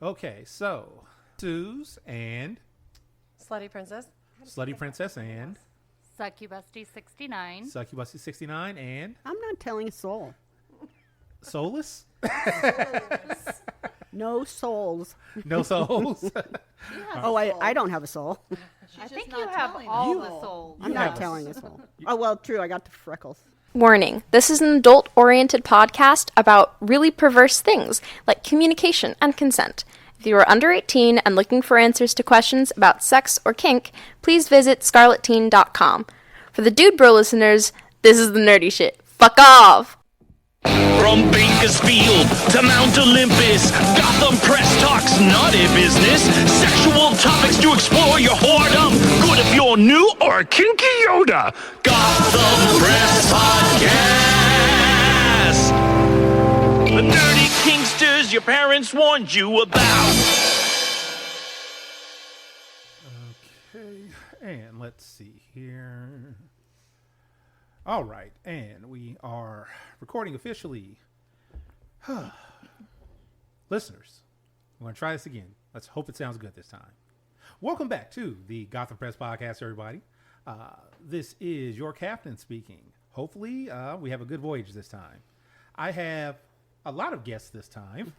Okay, so Suze and Slutty Princess. Slutty Princess and Succubusty 69. Succubusty 69 and I'm not telling a soul. Soulless? No souls. No souls? Oh, I don't have a soul. I think you have all the souls. I'm not telling a soul. Oh, well, true. I got the freckles. Warning, this is an adult-oriented podcast about really perverse things like communication and consent. If you are under 18 and looking for answers to questions about sex or kink, please visit scarletteen.com. For the Dude Bro listeners, this is the nerdy shit. Fuck off! From Bakersfield to Mount Olympus, Gotham Press talks naughty business. Sexual topics to explore your whoredom. Good if you're new or a kinky Yoda. Gotham Press Podcast. The nerdy kinksters your parents warned you about. Okay, and let's see here. All right, and we are recording officially. Listeners, we're going to try this again. Let's hope it sounds good this time. Welcome back to the Gotham Press Podcast, everybody. This is your captain speaking. Hopefully, we have a good voyage this time. I have a lot of guests this time.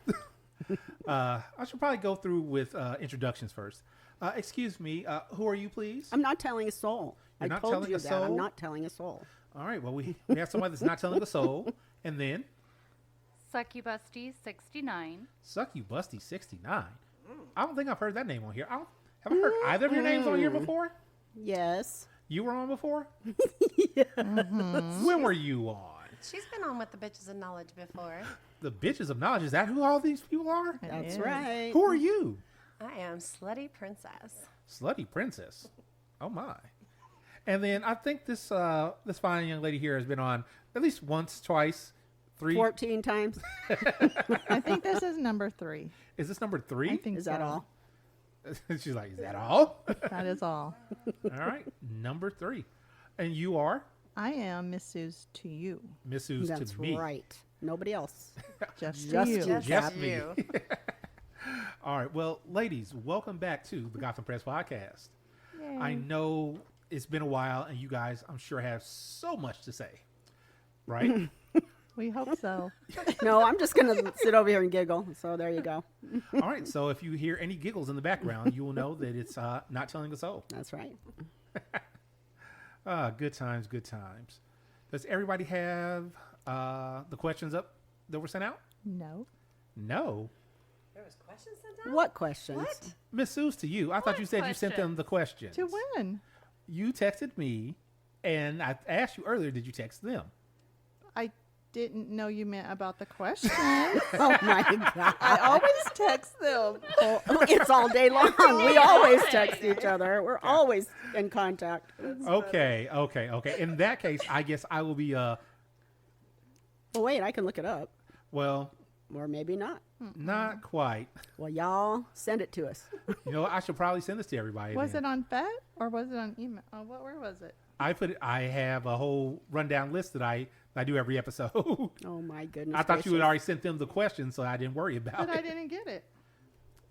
I should probably go through with introductions first. Excuse me, who are you, please? I'm not telling a soul. You're not told telling you a that. soul? I'm not telling a soul. All right, well, we have somebody that's not telling a soul. And then Succubusty 69. Succubusty 69. I don't think I've heard that name on here. Have I heard either of your names on here before? Yes. You were on before? Yeah. When were you on? She's been on with the Bitches of Knowledge before. The Bitches of Knowledge. Is that who all these people are? That's right. Who are you? I am Slutty Princess. Slutty Princess. Oh, my. And then I think this fine young lady here has been on at least once, twice, 14 times. I think this is number 3. Is this number 3? I think Is that all? She's like, is that all? That is all. All right. Number 3. And you are? I am Mrs. to you. Mrs. That's to me. right. Nobody else. Just Just to you. you. Just me. All right. Well, ladies, welcome back to the Gotham Press Podcast. Yay. I know it's been a while, and you guys, I'm sure, have so much to say, right? We hope so. No, I'm just going to sit over here and giggle. So there you go. All right. So if you hear any giggles in the background, you will know that it's not telling a soul. That's right. Good times, good times. Does everybody have the questions up that were sent out? No. No. There was questions sent out? What questions? What? Miss Suze, to you. I thought you said you sent them the questions. To win. You texted me, and I asked you earlier, did you text them? I didn't know you meant about the question. Oh, my God. I always text them. Oh, it's all day long. We always text each other. We're always in contact. Okay. In that case, I guess I will be, Well, wait, I can look it up. well, Or maybe not. not quite. Well, y'all send it to us. You know, I should probably send this to everybody. Was then. it on FET or was it on email? Oh, where was it? I have a whole rundown list that I do every episode. Oh, my goodness. I thought you had gracious. already sent them the questions, so I didn't worry about But it. I didn't get it.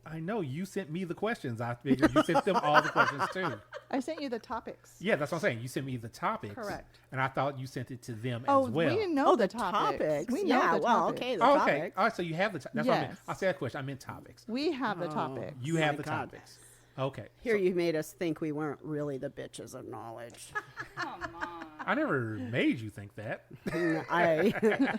I know you sent me the questions. I figured you sent them all the questions too. I sent you the topics. Yeah, that's what I'm saying. You sent me the topics. Correct. And I thought you sent it to them Oh, as well. we didn't know Oh, the the topics. topics. We know Yeah, the well, topics. okay. The Oh, okay. topics. All right, so you have the that's what I meant. Yes. I said that question. I meant topics. We have the Oh. topics. You have My the God. topics. Okay. Here you made us think we weren't really the bitches of knowledge. Come on. I never made you think that. I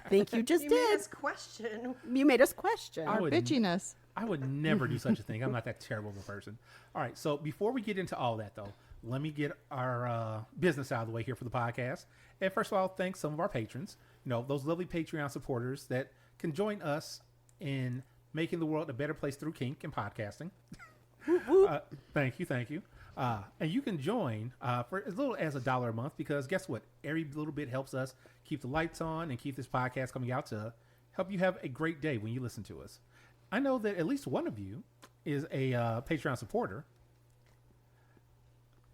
think you just You made did. us question. You made us question. Our wouldn't- bitchiness. I would never do such a thing. I'm not that terrible of a person. All right. So before we get into all that, though, let me get our business out of the way here for the podcast. And first of all, thanks some of our patrons. You know, those lovely Patreon supporters that can join us in making the world a better place through kink and podcasting. Thank you. And you can join for as little as $1 a month because guess what? Every little bit helps us keep the lights on and keep this podcast coming out to help you have a great day when you listen to us. I know that at least one of you is a Patreon supporter.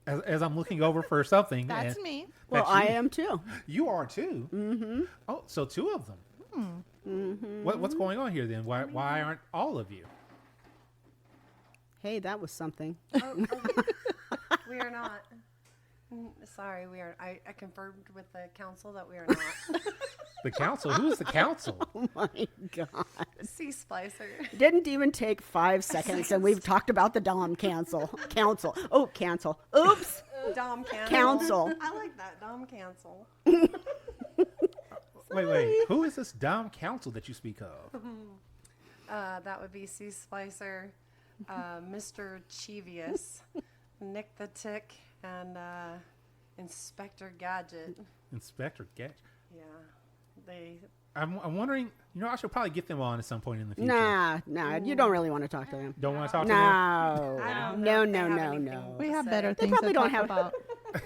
As I'm looking over for something. That's and me. Well, that's I you. am too. You are too. Mm-hmm. Oh, so two of them. Mm-hmm. What's going on here then? Why aren't all of you? Hey, that was something. We are not. Sorry, we are. I confirmed with the council that we are not. The council? Who's the council? Oh my God. Sea Splicer. Didn't even take 5 seconds, and we've talked about the Dom Council. Oh, cancel. Oops. Dom Cancel. Council. I like that. Dom Cancel. Wait. Who is this Dom Council that you speak of? That would be Sea Splicer, Mr. Cheevius, Nick the Tick, and Inspector Gadget. Inspector Gadget. Yeah. They. I'm wondering, I should probably get them on at some point in the future. Nah, you don't really want to talk to them. Don't want to talk to them? I don't know if they have No. anything We to have say. better They things probably to don't talk have- about.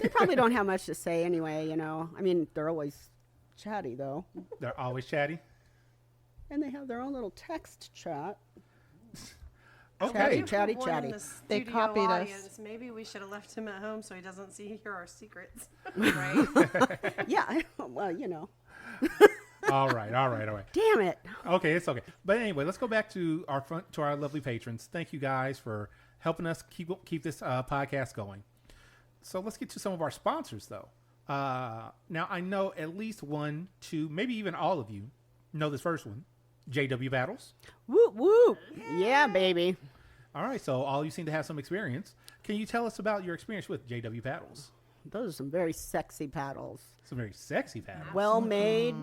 They probably don't have much to say anyway, I mean, they're always chatty, though. They're always chatty? And they have their own little text chat. Okay. Chatty. One in the They studio copied us. audience. Maybe we should have left him at home so he doesn't hear our secrets. Right? Yeah, well, All right. Damn it. Okay, it's okay. But anyway, let's go back to our lovely patrons. Thank you guys for helping us keep this podcast going. So let's get to some of our sponsors, though. Now, I know at least 1, 2, maybe even all of you know this first one, JW Battles. Whoop, whoop. Yeah, baby. All right, so all you seem to have some experience. Can you tell us about your experience with JW Paddles? Those are some very sexy paddles. Some very sexy paddles. Well made.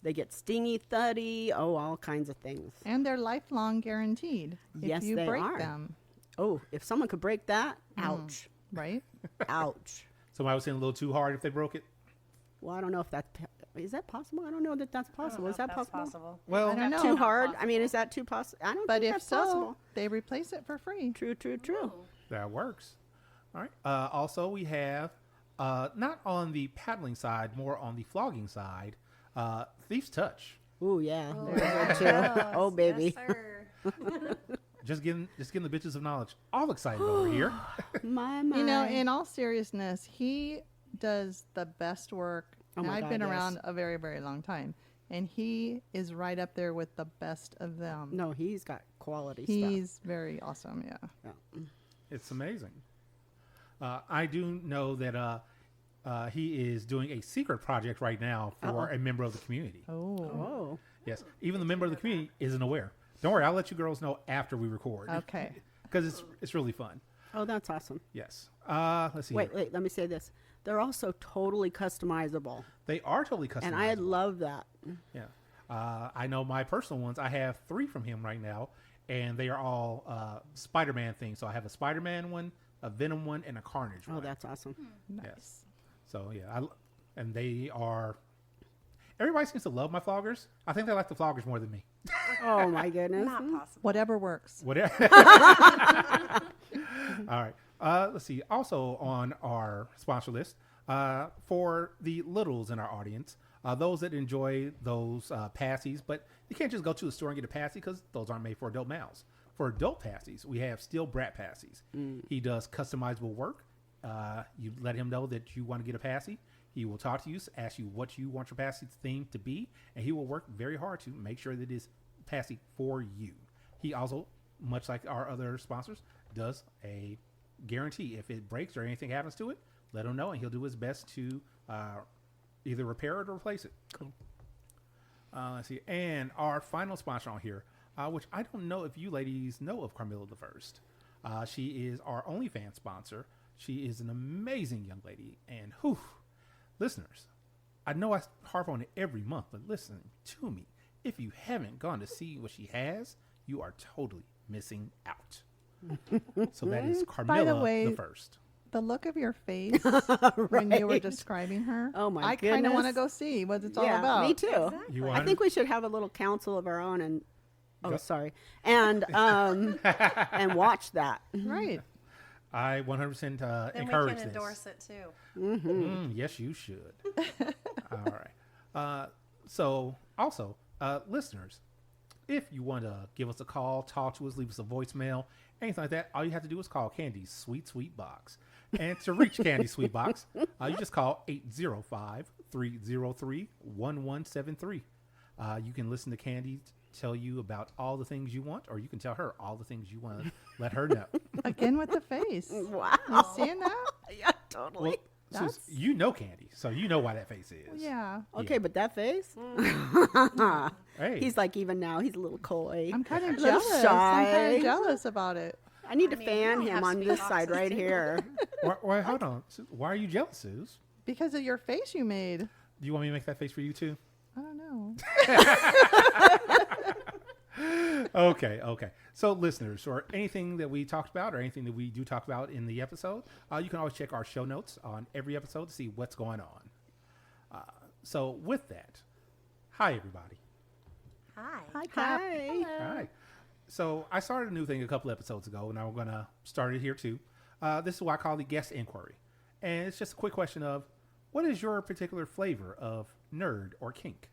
They get stingy, thuddy, all kinds of things. And they're lifelong guaranteed. Yes, if you they break are. them, Oh, if someone could break that, ouch. right? Ouch. Somebody was saying a little too hard if they broke it. Well, I don't know if is that possible? I don't know that that's possible. Is that That's possible? possible. Well, I don't know. Too hard? I mean, is that too possible? I don't But think if that's so, possible. they replace it for free. True. that works. All right. Also, we have, not on the paddling side, more on the flogging side, Thief's Touch. Ooh, yeah. There's that too. Oh, baby. Yes, sir. Just getting the bitches of knowledge all excited over here. My. In all seriousness, he does the best work. Oh and my I've God, been yes. around a very, very long time. And he is right up there with the best of them. No, he's got quality stuff. He's very awesome, yeah. Yeah. It's amazing. I do know that he is doing a secret project right now for a member of the community. Oh. Yes, even the member of the community isn't aware. Don't worry, I'll let you girls know after we record. Okay. Because it's really fun. Oh, that's awesome. Yes. Let's see. Wait, here. let me say this. They're also totally customizable. They are totally customizable. And I love that. Yeah. I know my personal ones. I have 3 from him right now, and they are all Spider-Man things. So I have a Spider-Man one, a Venom one, and a Carnage one. Oh, that's awesome. Yes. So yeah, and they are. Everybody seems to love my floggers. I think they like the floggers more than me. Oh, my goodness. Not possible. Whatever works. Whatever. All right. Let's see. Also on our sponsor list, for the littles in our audience, those that enjoy those passies, but you can't just go to the store and get a passy because those aren't made for adult males. For adult passies, we have Steel Brat passies. He does customizable work. You let him know that you want to get a passy. He will talk to you, ask you what you want your passy theme to be, and he will work very hard to make sure that it is passy for you. He also, much like our other sponsors, does a guarantee. If it breaks or anything happens to it, let him know, and he'll do his best to either repair it or replace it. Cool. Let's see. And our final sponsor on here, which I don't know if you ladies know of Carmilla the First. She is our OnlyFans sponsor. She is an amazing young lady. And listeners, I know I harp on it every month, but listen to me. If you haven't gone to see what she has, you are totally missing out. So that is Carmilla way, the First. The look of your face when you were describing her, Oh, my I kind of want to goodness. go see what it's all Yeah, about. me too. Exactly. You I want think we should have a little council of our own and Go. sorry. And and watch that. Right. I 100% Then we encourage can this. endorse it too. Yes, you should. All right. So, also, listeners, if you want to give us a call, talk to us, leave us a voicemail, anything like that, all you have to do is call Candy's Sweet Sweet Box. And to reach Candy's Sweet Box, you just call 805-303-1173. You can listen to Candy tell you about all the things you want, or you can tell her all the things you want to let her know. Again with the face. Wow. You seeing that? Yeah, totally. Well, Sus, That's- you know Candy, so you know why that face is. Yeah. Okay, but that face? Hey. He's like, even now, he's a little coy. I'm kind of A little jealous. I'm shy. kind of jealous about it. I need to mean, we fan don't him have on sweet this boxes, side right too. here. Why, hold on. Why are you jealous, Sus? Because of your face you made. Do you want me to make that face for you too? I don't know. Okay. So, listeners, or anything that we talked about or anything that we do talk about in the episode, you can always check our show notes on every episode to see what's going on. So, with that, hi, everybody. Hi. Hi, Cap. Hi. Hi. So, I started a new thing a couple episodes ago, and I'm going to start it here too. This is what I call the guest inquiry. And it's just a quick question of, what is your particular flavor of nerd or kink?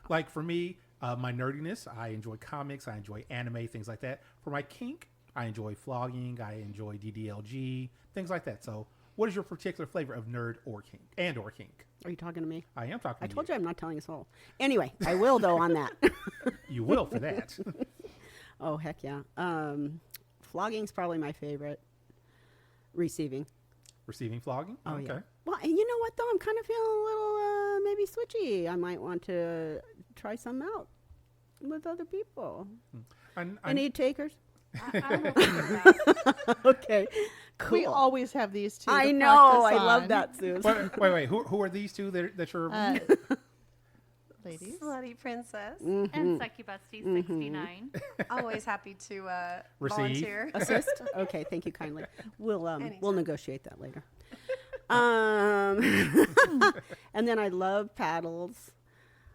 Like for me, my nerdiness, I enjoy comics, I enjoy anime, things like that. For my kink, I enjoy flogging, I enjoy DDLG, things like that. So, what is your particular flavor of nerd or kink or kink? Are you talking to me? I am talking I to told you I'm not telling a soul. Anyway, I will, though, on that. You will for that. Oh, heck yeah. Flogging's probably my favorite. Receiving. Receiving flogging? Oh, Okay. yeah. Well, and you know what, though? I'm kind of feeling a little maybe switchy. I might want to try some out with other people. Any takers? I'm okay with that. Okay, cool. We always have these two. I to know. practice I love on. that, Sue. Wait. Who are these two that you're... Ladies. Slutty princess. And Succubusty 69. Always happy to Receive. volunteer. Assist? Okay, thank you kindly. We'll Anytime. negotiate that later. And then I love paddles.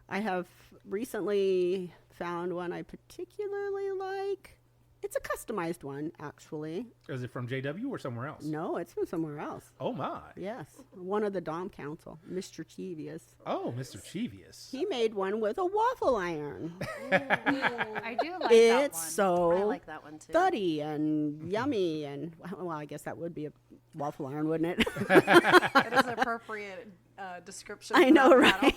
I have recently found one I particularly like. It's a customized one, actually. Is it from JW or somewhere else? No, it's from somewhere else. Oh, my. Yes, one of the Dom Council, Mr. Cheevius. Oh, Mr. Cheevius. He made one with a waffle iron. I do like that It's one. so I like that one too. thuddy and yummy, and well, I guess that would be a waffle iron, wouldn't it? It is an appropriate description. I for know, that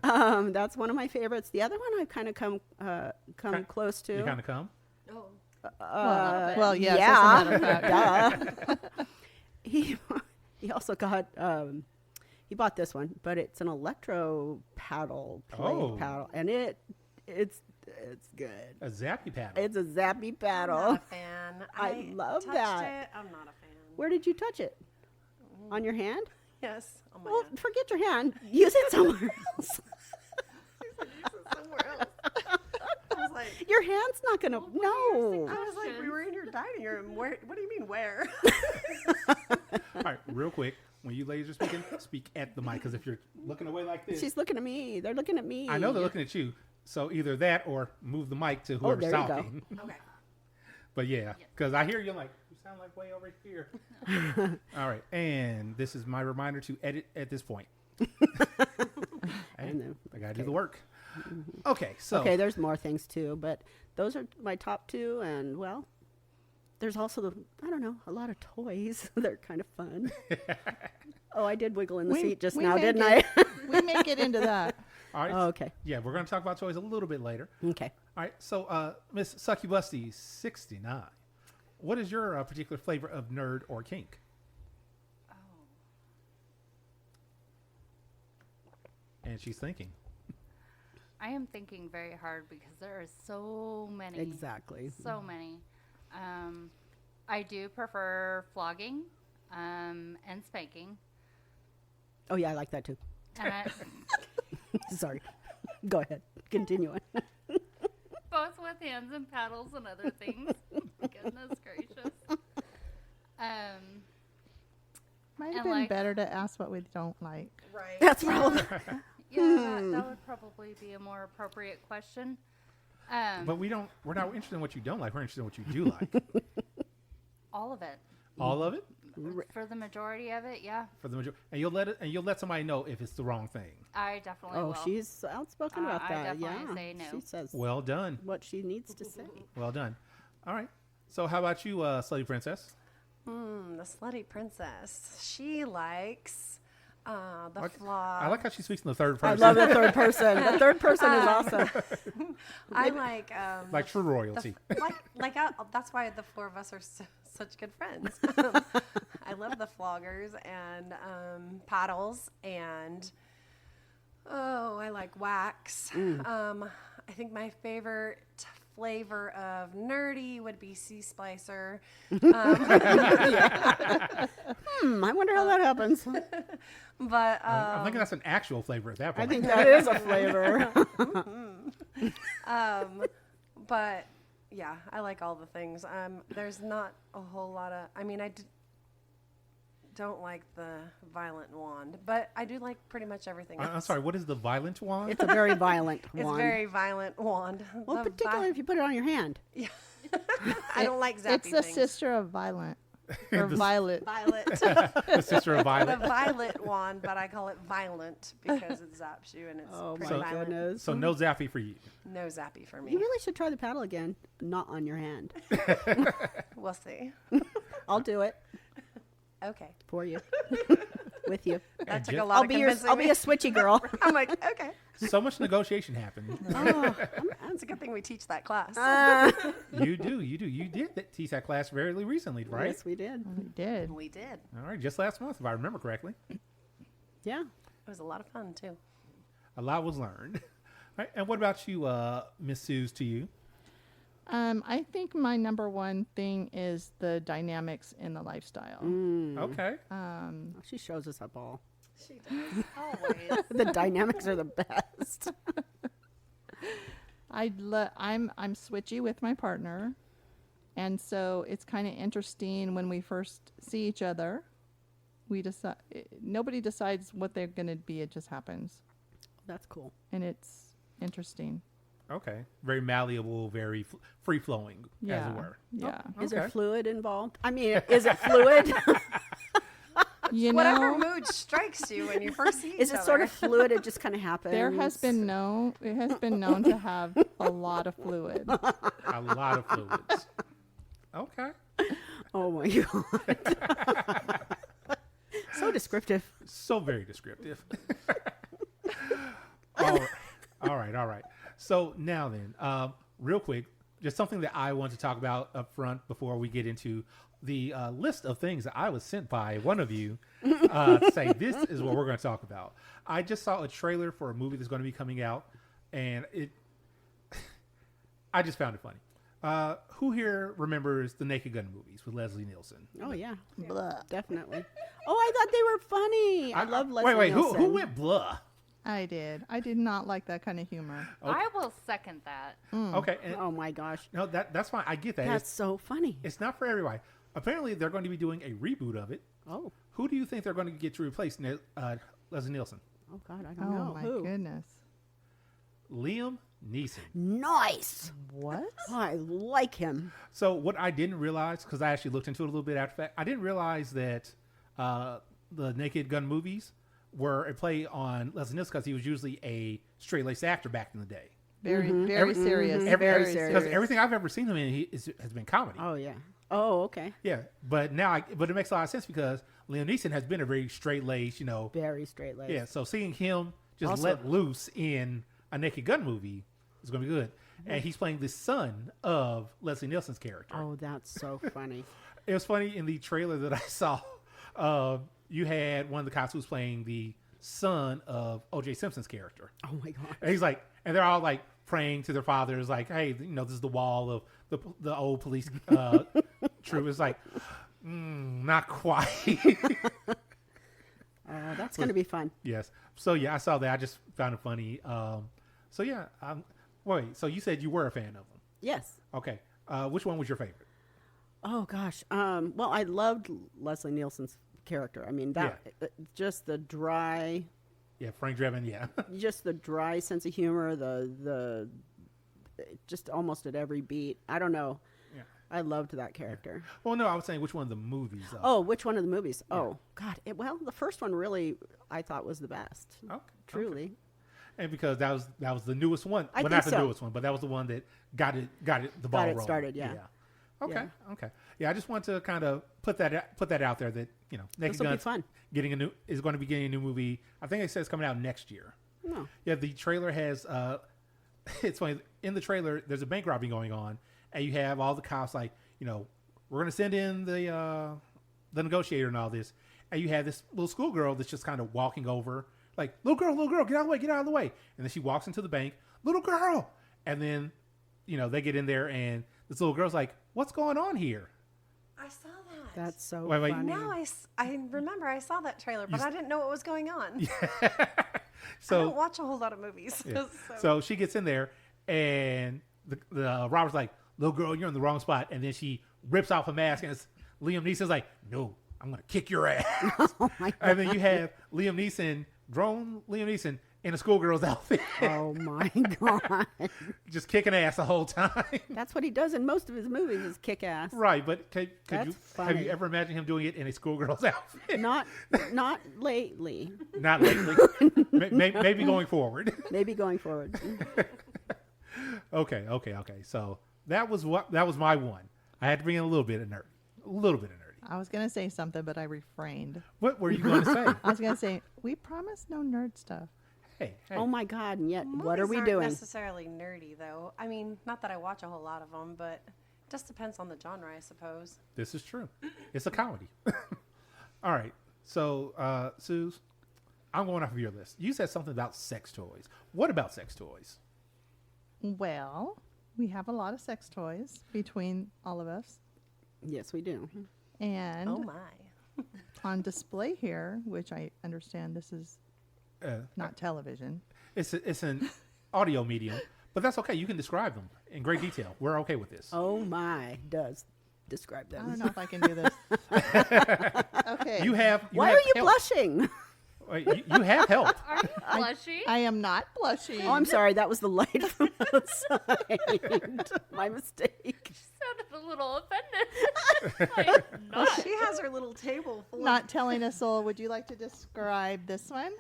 battle. right? That's one of my favorites. The other one I've kind of come close to. You kind of come? Oh, Well, yes, yeah. as a matter of fact. Duh. He also got he bought this one, but it's an electro paddle paddle, and it's good. A zappy paddle. It's a zappy I'm paddle. not a fan. I love touched that. It. I'm not a fan. Where did you touch it? On your hand? Yes, on my Well, hand. forget your hand. Use it somewhere else. Somewhere else. I was like, Your hand's not gonna. No. I was like, we were in your dining room. Where? What do you mean where? All right, real quick. When you ladies are speaking, speak at the mic. Because if you're looking away like this, She's looking at me. They're looking at me. I know they're looking at you. So either that or move the mic to whoever's there you go. talking. Okay. But yeah, because I hear you like, you sound like way over here. All right. And this is my reminder to edit at this point. I know. I got to do the work. Okay. So, Okay, there's more things too, but those are my top two. And well, there's also a lot of toys. They're kind of fun. Oh, I did wiggle in the seat just now, may didn't I? get- we may get into that. all right. Oh, okay. Yeah, we're going to talk about toys a little bit later. Okay. All right. So, Miss Succubusty 69, what is your particular flavor of nerd or kink? And she's thinking. I am thinking very hard because there are so many. Exactly. So many. I do prefer flogging and spanking. Oh yeah, I like that too. And I, Sorry. Go ahead. Continue on. both with hands and paddles and other things. Goodness gracious. Might have And been like- better to ask what we don't like. Right. That's probably. Yeah, that would probably be a more appropriate question. But we're not interested in what you don't like. We're interested in what you do like. All of it. All of it? For the majority of it, yeah. For the majority. And you'll let somebody know if it's the wrong thing. I definitely Oh, will. she's outspoken about I that. definitely Yeah. say no. She says Well done. what she needs to say. Well done. All right. So how about you, Slutty Princess? The slutty princess. She likes The flaw. I like how she speaks in the third I person. love the third person. The third person is awesome. I like like true royalty. that's why the four of us are such good friends. I love the floggers and paddles and I like wax. I think my favorite flavor of nerdy would be sea splicer. I wonder how that happens. But I'm thinking that's an actual flavor at that I point. think that is a flavor. but yeah, I like all the things. There's not a whole lot of. I mean, don't like the violent wand, but I do like pretty much everything else. I'm sorry. What is the violent wand? It's a very violent It's wand. very violent wand. Well, particularly if you put it on your hand. I don't like zappy It's the things. sister of Violent. Or Violet. Violet. The sister of The Violet. violet wand, but I call it violent because it zaps you and it's Oh pretty my violent. goodness. So no zappy for you. No zappy for me. You really should try the paddle again. Not on your hand. We'll see. I'll do it Okay. for you. With you. That took Jen- a lot I'll of be convincing I'll be me. a switchy girl. I'm like, okay. So much negotiation happened. It's a good thing we teach that class. You do. You did teach that class fairly recently, right? Yes, we did. We did. We did. All right, just last month, if I remember correctly. Yeah. It was a lot of fun too. A lot was learned. All right, and what about you, Miss Suze, to you? I think my number one thing is the dynamics in the lifestyle. Okay. She shows us up all. She does. Always. The dynamics are the best. I'm switchy with my partner, and so it's kind of interesting when we first see each other. We decide nobody decides what they're going to be. It just happens, That's cool. and it's interesting. Okay. Very malleable, very free-flowing, as it were. Yeah. Is Okay. there fluid involved? I mean, is it fluid? You Whatever know, mood strikes you when you first see each Is it other. sort of fluid? It just kind of happens. it has been known to have a lot of fluid. A lot of fluids. Okay. Oh my god. So descriptive. So very descriptive. All right. So now then, real quick, just something that I want to talk about up front before we get into the list of things that I was sent by one of you to say this is what we're going to talk about. I just saw a trailer for a movie that's going to be coming out, and I just found it funny. Who here remembers the Naked Gun movies with Leslie Nielsen? Oh yeah. Definitely. Oh, I thought they were funny. I love Leslie Wait, Nielsen. who went blah? I did. I did not like that kind of humor. I will second that. Okay, and, Oh my gosh. no, that's fine. I get that. That's so funny. It's not for everybody. Apparently, they're going to be doing a reboot of it. Oh. Who do you think they're going to get to replace Leslie Nielsen? Oh god, I Oh don't know. my Who? goodness. Liam Neeson. Nice. What? Oh, I like him. So what I didn't realize, because I actually looked into it a little bit after that, I didn't realize that the Naked Gun movies were a play on Leslie Nielsen because he was usually a straight-laced actor back in the day. Very Mm-hmm. very serious. Very Very serious. Because everything I've ever seen him in has been comedy. Oh yeah. Oh okay. Yeah, but it makes a lot of sense because Liam Neeson has been a very straight-laced, Very straight laced. Yeah, so seeing him just Also- let loose in a Naked Gun movie is going to be good. And he's playing the son of Leslie Nielsen's character. Oh, that's so funny. It was funny in the trailer that I saw. You had one of the cops who was playing the son of O.J. Simpson's character. Oh my god. And he's like, and they're all like praying to their fathers, like, hey, this is the wall of the old police troop. It's like, not quite. Oh, that's gonna be fun. Yes. So yeah, I saw that. I just found it funny. So yeah. Wait. So you said you were a fan of them. Yes. Okay. Which one was your favorite? Oh gosh. Well, I loved Leslie Nielsen's character. I mean, just the dry, Yeah, Frank Drebin. Yeah. just the dry sense of humor. The just almost at every beat. I don't know. Yeah. I loved that character. Well, no, I was saying which one of the movies. Oh, which one of the movies? Oh God. Well, the first one really I thought was the best. Okay. Truly. And because that was the newest one. I Well, think not the so. newest one, but that was the one that got it the ball Got it rolling. started, yeah. Okay. Yeah. Okay. Yeah, I just want to kind of put that out there that Naked This will be Gun's fun. is going to be getting a new movie. I think it says coming out next year. No. Yeah, the trailer has. It's funny. In the trailer, there's a bank robbery going on, and you have all the cops like, we're going to send in the negotiator and all this, and you have this little schoolgirl that's just kind of walking over, like, little girl, get out of the way, get out of the way, and then she walks into the bank, little girl, and then, they get in there, and this little girl's like, what's going on here? I saw that. That's so Wait. funny. Now I remember I saw that trailer, but I didn't know what was going on. So I don't watch a whole lot of movies. Yeah. So she gets in there, and the robber's like, little girl, you're in the wrong spot. And then she rips off a mask, and Liam Neeson's like, no, I'm going to kick your ass. Oh my God. And then you have Liam Neeson in a schoolgirl's outfit, Oh my God. just kicking ass the whole time. That's what he does in most of his movies is kick ass. Right, but have That's you funny. ever imagined him doing it in a schoolgirl's outfit? Not lately. Not lately. Maybe going forward. Maybe going forward. Okay. So that was my one. I had to bring in a little bit of nerdy. I was going to say something, but I refrained. What were you going to say? I was going to say, we promise no nerd stuff. Hey. Oh my God. And yet, what are Movies we aren't doing? necessarily nerdy, though. I mean, not that I watch a whole lot of them, but it just depends on the genre, I suppose. This is true. It's a comedy. All right. So, Suze, I'm going off of your list. You said something about sex toys. What about sex toys? Well, we have a lot of sex toys between all of us. Yes, we do. And Oh, my. on display here, which I understand this is not television. It's an audio medium, but that's okay. You can describe them in great detail. We're okay with this. Oh my, does describe I them. don't know if I can do this. Okay. You have. Why have are you help. blushing? Wait, you have help. Are you blushy? I am not blushing. Oh, I'm sorry. That was the light from outside. My mistake. Sounded a little offended. I'm not. She has her little table full Not telling us all. Would you like to describe this one?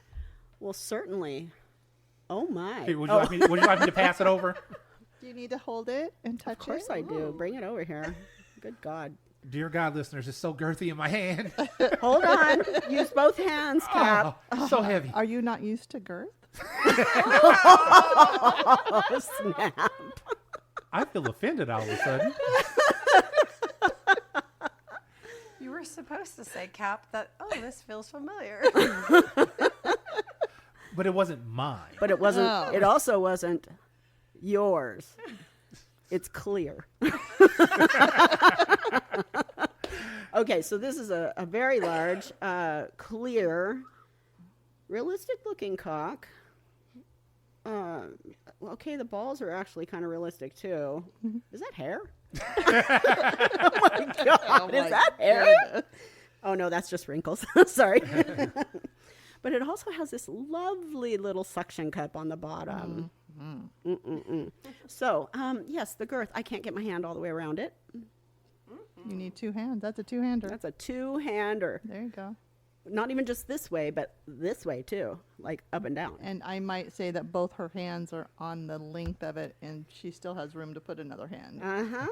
Well, certainly. Oh my. Here, would you like me to pass it over? Do you need to hold it and touch Of course it? I do. Bring it over here. Good God. Dear God, listeners, it's so girthy in my hand. Hold on. Use both hands, Cap. Oh, so heavy. Are you not used to girth? Oh, snap. I feel offended all of a sudden. You were supposed to say, Cap, that, this feels familiar. But it wasn't mine. But it wasn't. Oh. It also wasn't yours. It's clear. Okay, so this is a very large, clear, realistic-looking cock. Okay, the balls are actually kind of realistic too. Is that hair? Oh my God! Is that hair? Oh no, that's just wrinkles. Sorry. But it also has this lovely little suction cup on the bottom. So, yes, the girth. I can't get my hand all the way around it. You need two hands. That's a two-hander. That's a two-hander. There you go. Not even just this way, but this way too, like up and down. And I might say that both her hands are on the length of it, and she still has room to put another hand. Uh-huh.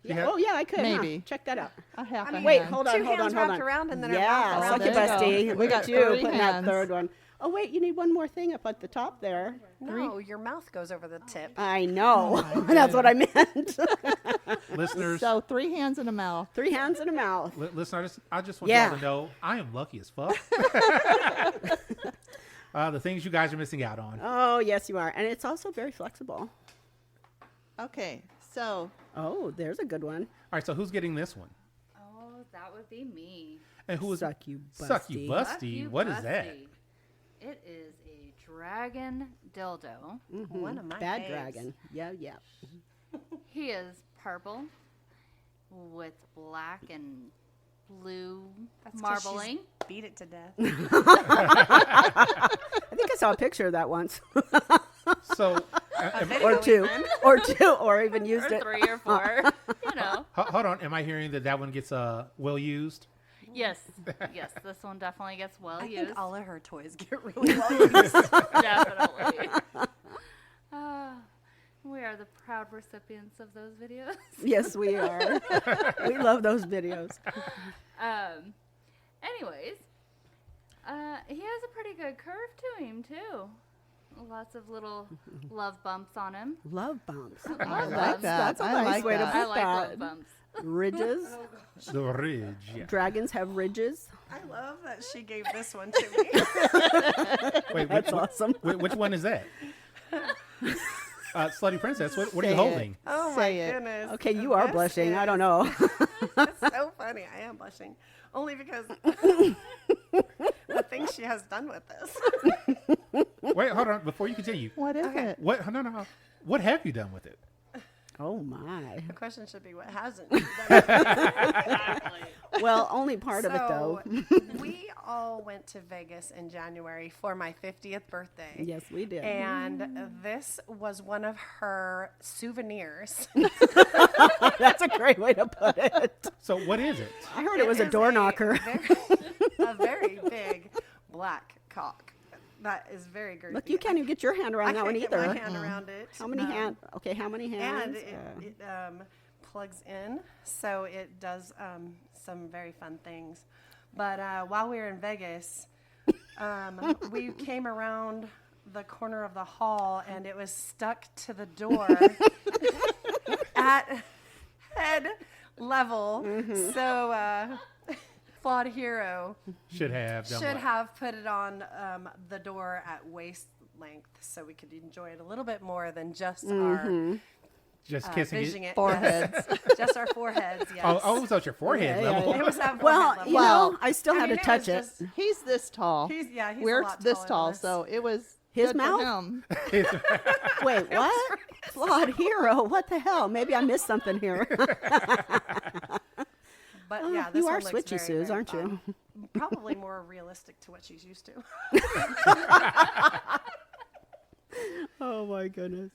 Yeah. Yeah. Oh, yeah, I could. Maybe. Huh? Check that out. A half a Wait, hand. hold on, Two hold on, hands hold wrapped on. around and then a yeah, mouth around suck it. it, There you Busty. go. Look We at got you 30 putting that hands. third one. Oh, wait, you need one more thing up at the top there. No, your mouth goes over the tip. I know. That's what I meant. Listeners, So 3 hands and a mouth. 3 hands and a mouth. listeners, I just want Yeah. y'all to know I am lucky as fuck. The things you guys are missing out on. Oh, yes, you are. And it's also very flexible. Okay, so Oh, there's a good one. All right, so who's getting this one? Oh, that would be me. And who is Suck you, Busty. Suck you, Fuck Busty. you, What is that? Busty. It is a dragon dildo. One of my Bad faves. dragon. Yeah, yeah. He is purple with black and blue That's 'cause she's marbling. Beat it to death. I think I saw a picture of that once. So, or two. Or two. Or even used Or it. 3 or 4. You know. hold on. Am I hearing that one gets well used? Yes. Yes, this one definitely gets well I used. think all of her toys get really well used. Definitely. We are the proud recipients of those videos. Yes, we are. We love those videos. Anyways, he has a pretty good curve to him too. Lots of little love bumps on him. Love bumps. I like that. That's a I nice like way to that. put I like that. love bumps. Ridges. The ridge. Yeah. Dragons have ridges. I love that she gave this one to me. Wait, That's awesome. which one is that? Slutty Princess, what are Say you it. holding? Oh my Say it. goodness. Okay, you are This blushing. I is- don't know. That's so funny. I am blushing. Only because the things she has done with this. Wait, hold on. Before you continue, What is it? what? No. What have you done with it? Oh my. The question should be what hasn't. Well, only part of it though. We all went to Vegas in January for my 50th birthday. Yes, we did. And this was one of her souvenirs. That's a great way to put it. So what is it? I heard it was a is door knocker. A very big black cock. That is very girthy. Look, you can't even get your hand around I that can't one get either. my hand around it. How many hands? Okay, how many hands? And it plugs in, so it does some very fun things. But while we were in Vegas, we came around the corner of the hall, and it was stuck to the door at head level. So Flawed Hero Should have done should what? have put it on the door at waist length, so we could enjoy it a little bit more than just our Just kissing vision it. it. Foreheads. Yes. Just our foreheads, yes. Oh, it was at your forehead Yeah, level. yeah, It was at Well, forehead level. you Well, know, I still had to was touch it. just- He's this tall. He's a We're lot this taller tall, than us. so it was His good mouth? for him. Wait, what? Flawed Hero? What the hell? Maybe I missed something here. But yeah, this You are one looks switchy, very, Suze, very aren't you? fun. Probably more realistic to what she's used to. Oh my goodness.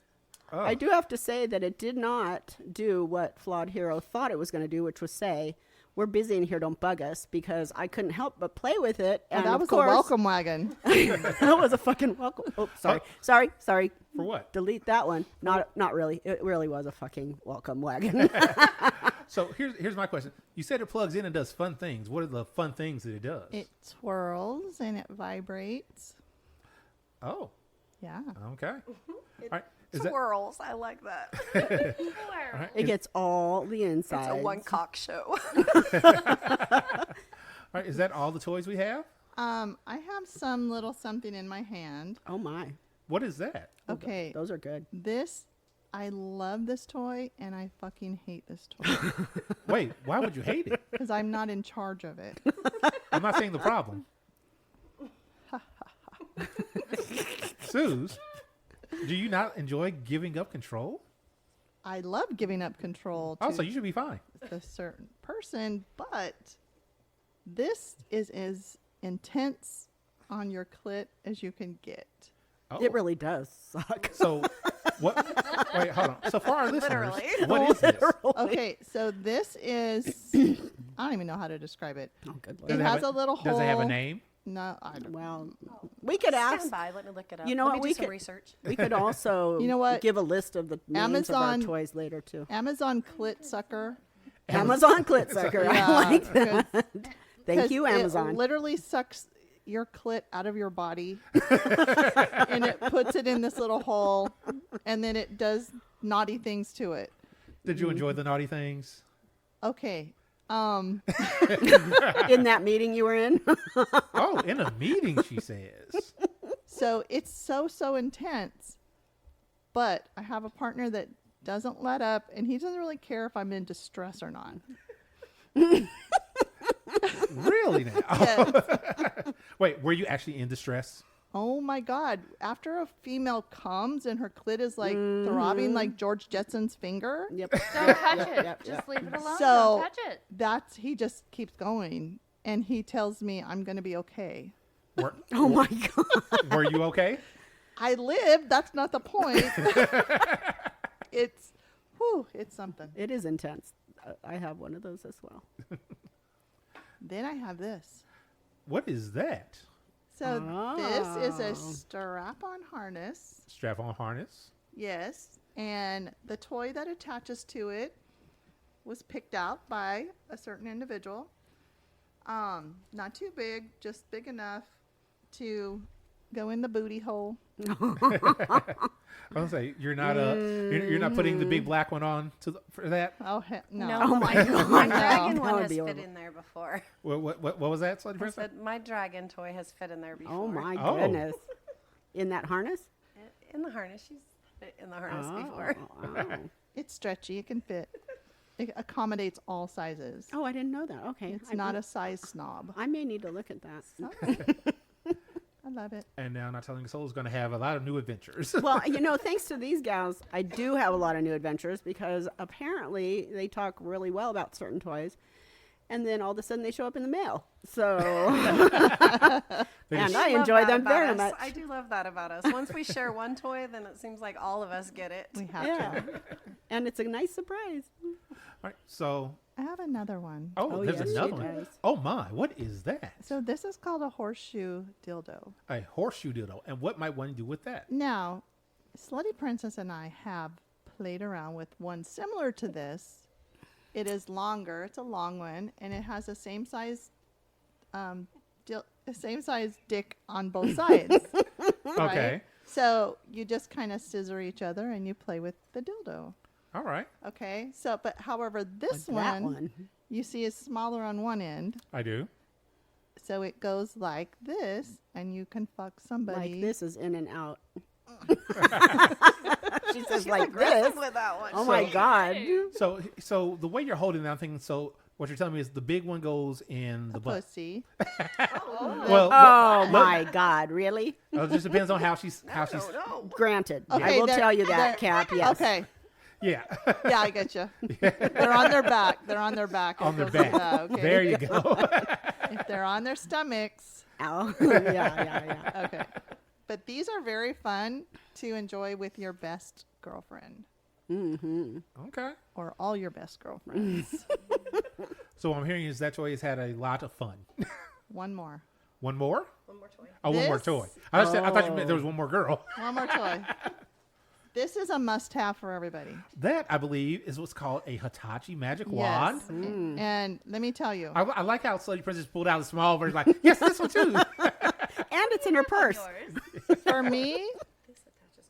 Oh. I do have to say that it did not do what Flawed Hero thought it was going to do, which was say, "We're busy in here, don't bug us," because I couldn't help but play with it. And And that of was course, a welcome wagon. that was a fucking welcome. Oh, sorry. For what? Delete that one. Not really. It really was a fucking welcome wagon. So here's my question. You said it plugs in and does fun things. What are the fun things that it does? It twirls and it vibrates. Oh, Yeah. okay. All right. Is that, Twirls, I like that. Where? It gets all the insides. It's a one cock show. all right, is that all the toys we have? I have some little something in my hand. Oh my. What is that? Okay. Those are good. I love this toy and I fucking hate this toy Wait, why would you hate it? because I'm not in charge of it. I'm not saying the problem. Suze, do you not enjoy giving up control? I love giving up control to Oh, so you should be fine. a certain person, but this is as intense on your clit as you can get. Oh. It really does suck. So, what? Wait, hold on. So for our listeners, Literally. what is this? Okay, so this is I don't even know how to describe it. Oh, good It lord. has a little hole. Does it have a name? No, I don't. Well, we could ask. Stand by, let me look it up. You know let what, me we do some could- research. We could also You know what? give a list of the names Amazon- of our toys later too. Amazon clit sucker. Amazon clit sucker. I Yeah, like that. 'cause- Thank 'cause you, Amazon. It literally sucks your clit out of your body and it puts it in this little hole and then it does naughty things to it. Did you enjoy the naughty things? Okay. In that meeting you were in. Oh, in a meeting, she says. So it's so intense. But I have a partner that doesn't let up and he doesn't really care if I'm in distress or not. Really now? Yes. Wait, were you actually in distress? Oh my God. After a female comes and her clit is like throbbing like George Jetson's finger, Yep. Don't touch it. yep, Just leave it alone. So- Don't touch it. he just keeps going and he tells me I'm going to be okay. Were, Oh my god. were you okay? I lived. That's not the point. It's something. It is intense. I have one of those as well. Then I have this. What is that? So this is Oh. a strap-on harness. Strap-on harness. Yes. And the toy that attaches to it was picked out by a certain individual. Not too big, just big enough to go in the booty hole. I was gonna say you're not putting the big black one on for that. Oh no! No, Oh my God. My No. dragon That one would has be fit horrible. in there before. What was that, Slutty I Princess? said my dragon toy has fit in there before. Oh my Oh. goodness. In that harness? In the harness, she's fit in the harness before. Oh. It's stretchy. It can fit. It accommodates all sizes. Oh, I didn't know that. Okay. It's not a size snob. I may need to look at that. I love it. And now Not Telling a Soul is going to have a lot of new adventures. Well, thanks to these gals, I do have a lot of new adventures because apparently they talk really well about certain toys. And then all of a sudden they show up in the mail. So, and I love enjoy that them about very us. much. I do love that about us. Once we share one toy, then it seems like all of us get it. We have Yeah. to. And it's a nice surprise. All right, so I have another one. Oh, there's yes, another she one. does. Oh my, what is that? So this is called a horseshoe dildo. A horseshoe dildo. And what might one do with that? Now, Slutty Princess and I have played around with one similar to this. It is longer. It's a long one, and it has the same size, dick on both sides. Okay. Right? So you just kind of scissor each other, and you play with the dildo. All right. Okay. So, but however, this But that one, one. you see is smaller on one end, I do. so it goes like this, and you can fuck somebody. Like this is in and out. She says like Aggressive this. with that one. Oh my God. So the way you're holding that thing, so what you're telling me is the big one goes in the butt. pussy. Well, Oh my God, really? it just depends on how she's No. Granted. I Okay, will they're- tell you that, they're- Cap, yes. Okay. yeah. Yeah, I get you. They're on their back. They're on their back. On It their goes like back. that, okay? There you go. If they're on their stomachs, Ow. yeah. okay. But these are very fun to enjoy with your best girlfriend Okay. or all your best girlfriends. So what I'm hearing is that toy has had a lot of fun. One more. One more? One more toy. Oh, one more This- toy. I thought you meant there was one more girl. One more toy. This is a must-have for everybody. That, I believe, is what's called a Hitachi magic wand. Yes. And let me tell you. I like how Slutty Princess pulled out a small version, like, yes, this one too. And it's in her purse. Yours.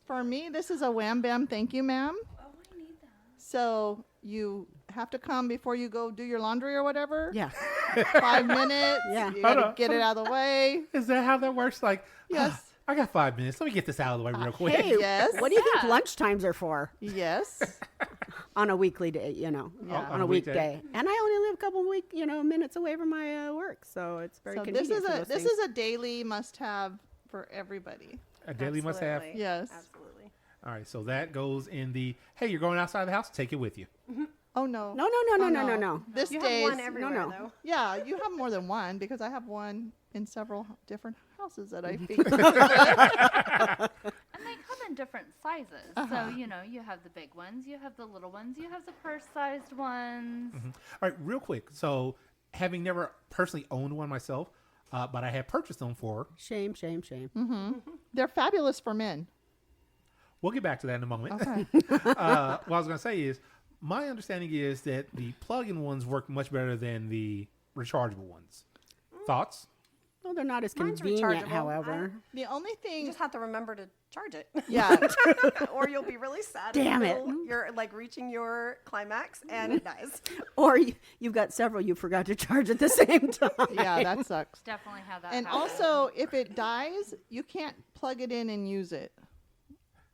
For me, this is a wham bam thank you, ma'am. Oh, I need that. So you have to come before you go do your laundry or whatever. Yeah. 5 minutes. Yeah. You gotta Hold on. get it out of the way. Is that how that works? Like, Yes. I got 5 minutes. Let me get this out of the way real quick. Hey, Yes. what do you think lunchtimes are for Yes. on a weekly day, Yeah. on a weekday? And I only live a couple minutes away from my work, so it's very So convenient this is for a those this things. is a daily must have for everybody. A daily must have. Absolutely. Yes. Absolutely. All right, so that goes in the, hey, you're going outside the house, take it with you. Oh no. No. This You days, have one everywhere, no. though. yeah, you have more than one because I have one in several different houses that I feed. And they come in different sizes. So, you have the big ones, you have the little ones, you have the purse-sized ones. All right, real quick. So, having never personally owned one myself, but I have purchased them for, Shame. They're fabulous for men. we'll get back to that in a moment. Okay. What I was going to say is, my understanding is that the plug-in ones work much better than the rechargeable ones. Thoughts? Well, they're not as Mine's convenient, rechargeable. however. The only You thing, just have to remember to charge it. yeah, Or you'll be really sad. Damn in the it. middle. You're like reaching your climax and it dies. Or you've got several you forgot to charge at the same time. yeah, that sucks. Definitely have that And happen. also, if it dies, you can't plug it in and use it.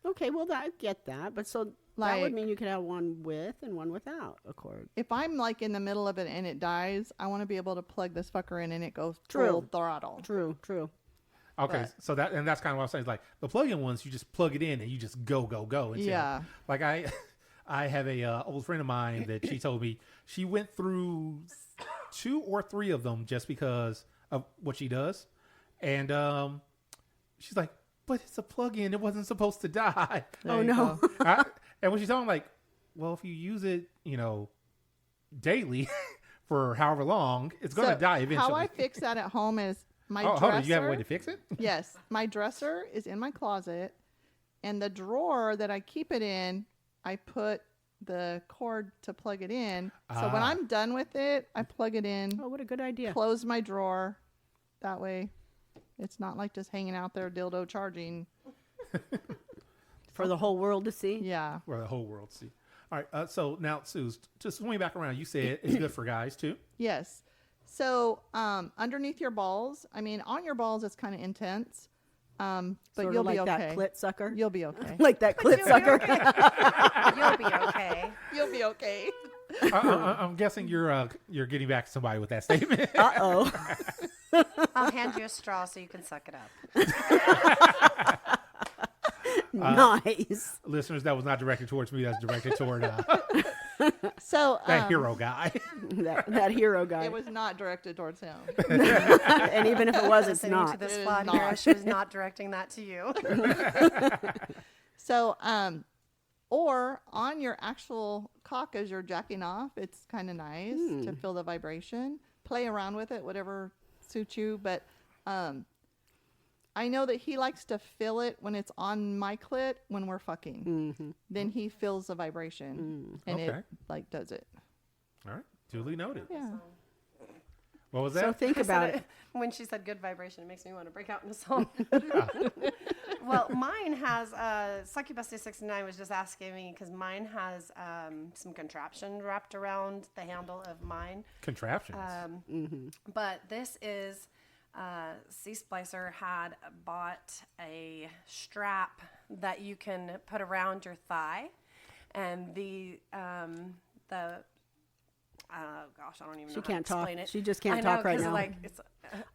Okay, well, I get that. But so that Like- would mean you could have one with and one without a cord. If I'm like in the middle of it and it dies, I want to be able to plug this fucker in and it goes True. full throttle. True. Okay, But- so that's kind of what I'm saying. Is like the plug-in ones, you just plug it in and you just go. And Yeah. like I have a old friend of mine that she told me she went through 2 or 3 of them just because of what she does, and she's like, "But it's a plug-in; it wasn't supposed to die." There Oh, you no. go. And when she's talking, like, well, if you use it, daily for however long, it's going to So die eventually. How I fix that at home is my oh, dresser. hold on, you have a way to fix it? Yes, my dresser is in my closet, and the drawer that I keep it in, I put the cord to plug it in. So when I'm done with it, I plug it in. Oh, what a good idea. Close my drawer. That way, it's not like just hanging out there, dildo charging. For the whole world to see. Yeah. For the whole world to see. All right. So now, Sue, just swing back around. You said it's good for guys too. Yes. So underneath your balls, I mean, on your balls, it's kind of intense. But Sort you'll of like be okay. that clit sucker. You'll be okay. Like that clit sucker. You'll be okay. You'll be okay. I'm guessing you're getting back to somebody with that statement. Uh-oh. I'll hand you a straw so you can suck it up. Nice. Listeners, that was not directed towards me. That's directed toward So that hero guy. that hero guy. it was not directed towards him. And even if it was, it's Listening to not. this It is flawed not. hero, she was not directing that to you. So, or on your actual cock as you're jacking off, it's kind of nice to feel the vibration. Play around with it, whatever suits you. But I know that he likes to feel it when it's on my clit when we're fucking. Mm-hmm. Then he feels the vibration, and Okay. it like does it. All right. Duly noted. Yeah. What was So that? think I said about it- it. When she said good vibration, it makes me want to break out in a song. Well, mine has, Succubus69 was just asking me because mine has some contraption wrapped around the handle of mine. Contraptions. But this is, C-Splicer had bought a strap that you can put around your thigh. And oh gosh, I don't even know She how can't to explain talk. it. She just can't I know, talk right 'cause, now. Like, it's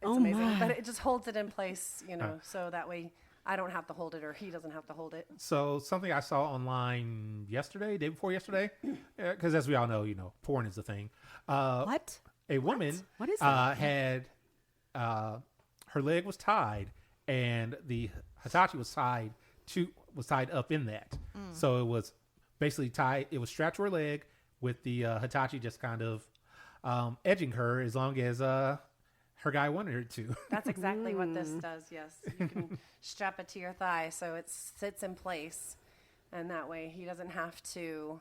Oh amazing, my. but it just holds it in place, so that way I don't have to hold it or he doesn't have to hold it. So something I saw online yesterday, day before yesterday, because as we all know, porn is a thing. What? A woman What is that? had her leg was tied, and the Hitachi was tied up in that. So it was basically tied. It was strapped to her leg with the Hitachi just kind of edging her as long as her guy wanted her to. That's exactly what this does. Yes, you can strap it to your thigh so it sits in place, and that way he doesn't have to.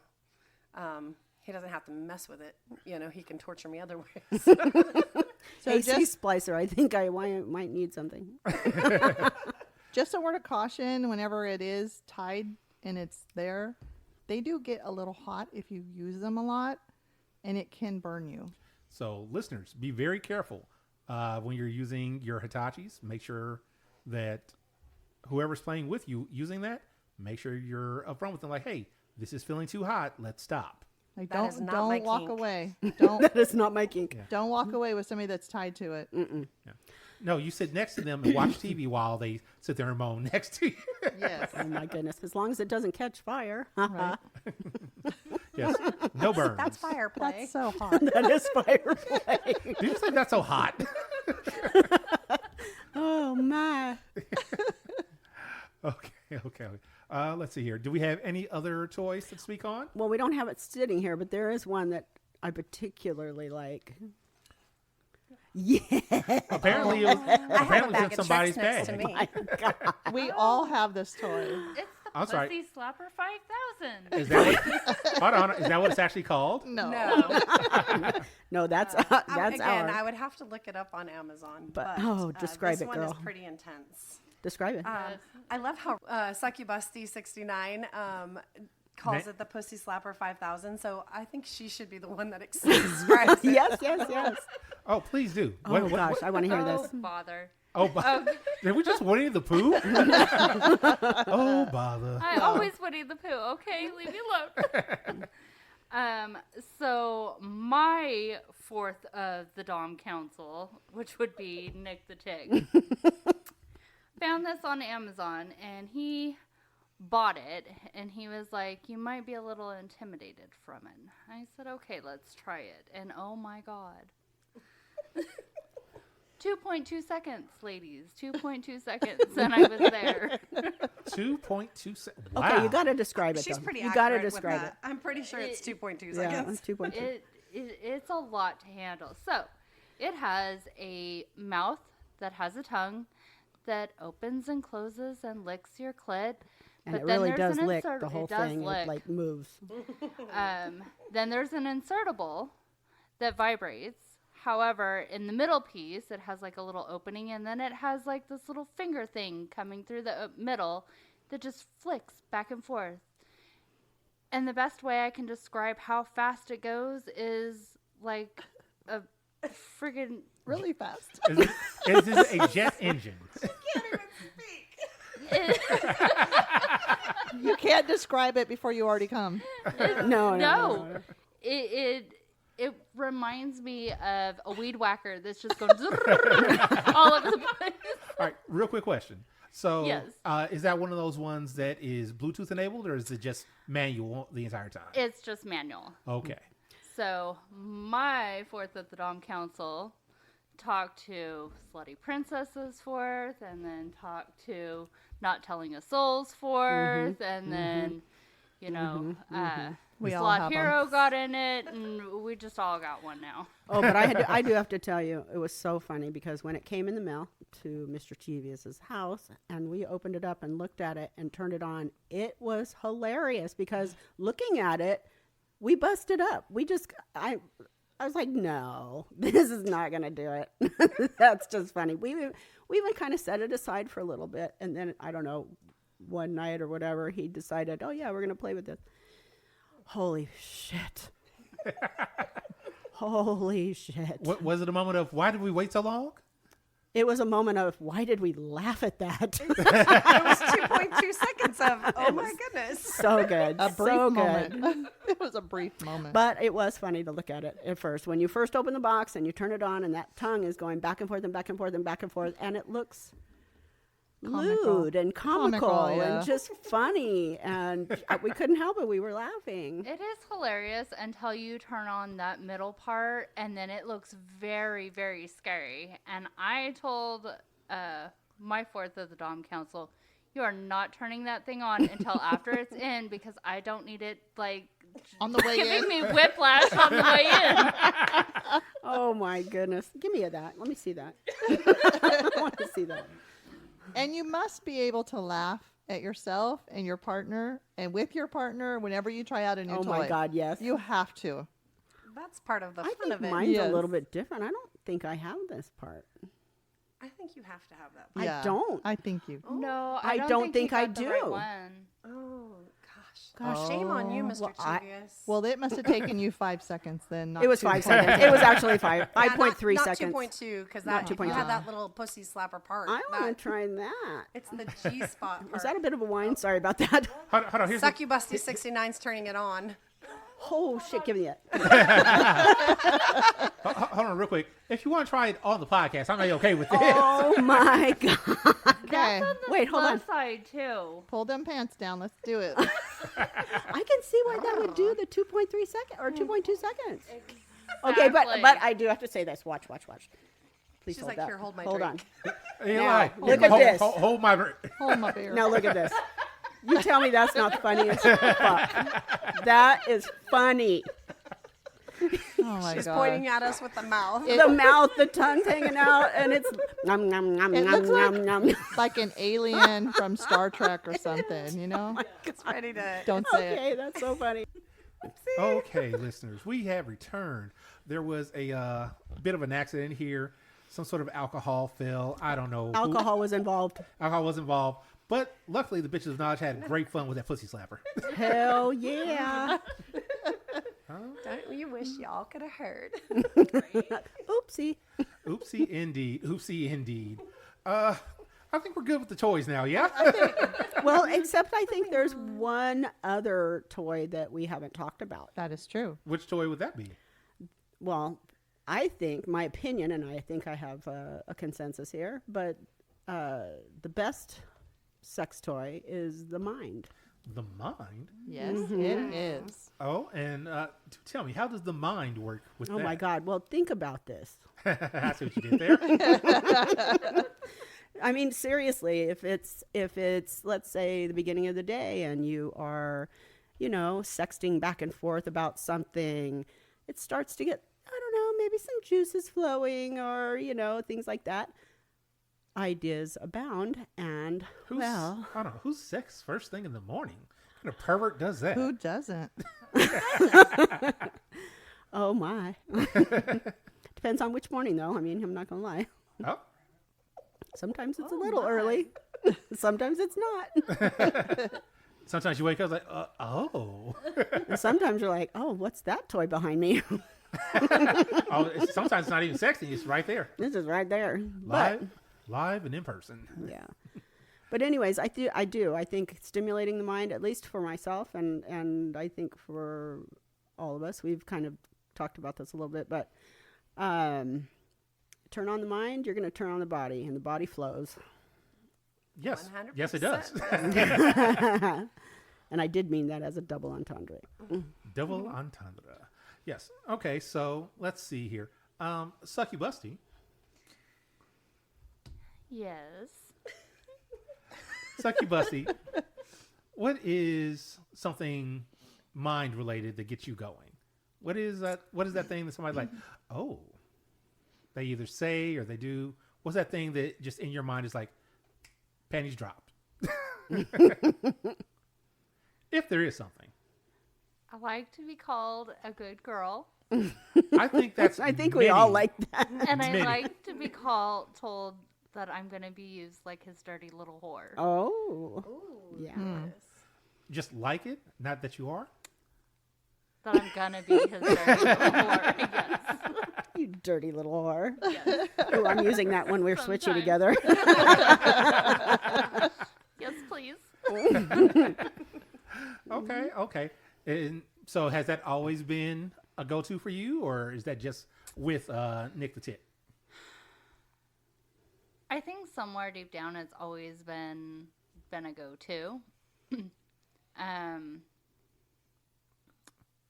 He doesn't have to mess with it. He can torture me other ways. So Hey, just Splicer, I think I might need something. Just a word of caution, whenever it is tied and it's there, they do get a little hot if you use them a lot, and it can burn you. So listeners, be very careful when you're using your Hitachis. Make sure that whoever's playing with you using that, make sure you're upfront with them. Like, hey, this is feeling too hot. Let's stop. Like, That is not don't my walk kink. away. Don't That is not my kink. don't walk away with somebody that's tied to it. No, you sit next to them and watch TV while they sit there and moan next to you. Yes. Oh my goodness. As long as it doesn't catch fire. Right. Yes, no burns. That's fire play. That's so hot. That is fire play. Do you think that's so hot? Oh my. Okay. Let's see here. Do we have any other toys to speak on? Well, we don't have it sitting here, but there is one that I particularly like. Yeah. Apparently, it was I have a apparently bag it's of somebody's tricks next bag. to me. We all have this toy. It's the I'm sorry. Pussy Slapper 5000. Is that hold on? Is that what it's actually called? No. No. No, that's Again, our. I would have to look it up on Amazon. But- But, oh, describe this it, one girl. is pretty intense. Describe it. I love how Succubus69 calls Ma- it the Pussy Slapper 5000. So I think she should be the one that describes it. yes. Oh, please do. Oh gosh, I want to hear Oh, this. bother. Did we just Winnie the Pooh? Oh, bother. I always Winnie the Pooh. Okay, leave me alone. So my fourth of the Dom Council, which would be Nick the Tick, found this on Amazon, and he bought it, and he was like, "You might be a little intimidated from it." I said, "Okay, let's try it." And oh my God. 2.2 seconds, ladies. 2.2 seconds, and I was there. 2.2 seconds. Wow. Okay, you got to describe it. She's though. pretty You got to accurate with describe that. I'm pretty sure it's 2.2 it. seconds. Yeah, 2.2. It's a lot to handle. So it has a mouth that has a tongue that opens and closes and licks your clit. And But it then really there's does an lick insert- the whole it does thing. It lick. like moves. Then there's an insertable that vibrates. However, in the middle piece, it has like a little opening, and then it has like this little finger thing coming through the middle that just flicks back and forth. And the best way I can describe how fast it goes is like a friggin' Really fast. Is this a jet engine? You can't describe it before you already come. No. It reminds me of a weed whacker that's just going all over the place. All right, real quick question. So, Yes. Is that one of those ones that is Bluetooth enabled, or is it just manual the entire time? It's just manual. Okay. So my fourth at the Dom Council talked to Slutty Princess's fourth, and then talked to Not Telling a Soul's fourth, and then, We all Slot have Hero got in it, and we just all got one now. Oh, but I do have to tell you, it was so funny because when it came in the mail to Mr. Chevious's house and we opened it up and looked at it and turned it on, it was hilarious because looking at it, we busted up. I was like, no, this is not going to do it. That's just funny. We even kind of set it aside for a little bit. And then, I don't know, one night or whatever, he decided, oh, yeah, we're going to play with this. Holy shit. Holy shit. What was it a moment of why did we wait so long? It was a moment of why did we laugh at that? It was 2.2 seconds of, oh my goodness. So good. A brief so moment. good. It was a brief moment. But it was funny to look at it at first. When you first open the box and you turn it on and that tongue is going back and forth and back and forth and back and forth and it looks Comical. lewd and comical, Comical, yeah. and just funny. And we couldn't help it. We were laughing. It is hilarious until you turn on that middle part, and then it looks very, very scary. And I told my fourth of the Dom Council, you are not turning that thing on until after it's in, because I don't need it, like, On the way giving in. me whiplash on the way in. Oh, my goodness. Give me that. Let me see that. I want to see that. And you must be able to laugh at yourself and your partner and with your partner whenever you try out a new Oh, toy. my God, yes. You have to. That's part of the I fun think of it. mine's Yes. a little bit different. I don't think I have this part. I think you have to have that. I don't. I think you. No, I I don't don't think you I got the right do. one. Oh, gosh. Shame on you, Mr. well, Chevius. Well, it must have taken you 5 seconds then. Not It was 2 5 seconds. seconds. It was actually 5.3 not seconds. 2.2, because Not you 2.2. had that little pussy slapper part. I want That- to try that. It's the G-spot part. Was that a bit of a whine? Sorry about that. Hold on. Here's the, Succubusty 69's turning it on. Oh, shit, give me it. hold on real quick. If you want to try it on the podcast, I'm not okay with this. Oh, my God. Okay. Wait, hold on. Left side, too. Pull them pants down. Let's do it. I can see why that would do the 2.3 second or 2.2 seconds. Okay, but Exactly. I do have to say this. Watch. Please She's hold like, that. "Here, hold my Hold drink." on. Eli, look at this. Hold my. Hold my beer. Now look at this. You tell me that's not funny as fuck. That is funny. Oh my She's God. pointing at us with the mouth. The mouth, the tongue's hanging out, and it's nom nom nom It nom looks nom nom. like an alien from Star Trek or something, you know? It's ready to. Don't say it. Okay, that's so funny. Okay, listeners, we have returned. There was a bit of an accident here. Some sort of alcohol fell. I don't know. Alcohol was involved. Alcohol was involved. But luckily, the bitches of Knowledge had great fun with that pussy slapper. Hell yeah. Don't you wish y'all could have heard? Oopsie. Oopsie indeed. Oopsie indeed. I think we're good with the toys now, yeah? Well, except I think there's one other toy that we haven't talked about. That is true. Which toy would that be? Well, I think, my opinion, and I think I have a consensus here, but the best sex toy is the mind. The mind? Yes, it is. Oh, and tell me, how does the mind work with that? Oh my God. Well, think about this. I see what you did there. I mean, seriously, if it's let's say the beginning of the day and you are, sexting back and forth about something, it starts to get, I don't know, maybe some juices flowing or, things like that. ideas abound, and well, I don't know, who's sex first thing in the morning? What kind of pervert does that? Who doesn't? oh my. Depends on which morning, though. I mean, I'm not gonna lie. Oh, Sometimes it's a little early. Sometimes it's not. sometimes you wake up like, oh. And sometimes you're like, oh, what's that toy behind me? Sometimes it's not even sexy. It's right there, This is right there. live and in person. Yeah. But anyways, I do. I think stimulating the mind, at least for myself, and I think for all of us, we've kind of talked about this a little bit, but turn on the mind, you're going to turn on the body, and the body flows. Yes, 100%. yes, it does. And I did mean that as a double entendre. Double entendre. Yes. Okay, so let's see here. Sucky Busty. Yes. Sucky Busty, what is something mind related that gets you going? What is that? What is that thing that somebody's like, oh, they either say or they do? What's that thing that just in your mind is like, panties dropped? If there is something. I like to be called a good girl. I think that's I think we all like that. And I Many. like to be told that I'm going to be used like his dirty little whore. Oh. Yeah. Just like it, not that you are. That I'm going to be his dirty little whore. Yes. You dirty little whore. Yes. Ooh, I'm using that when we're switching Sometimes. together. Yes, please. Okay. And so has that always been a go-to for you, or is that just with Nick the Tit? I think somewhere deep down it's always been a go-to.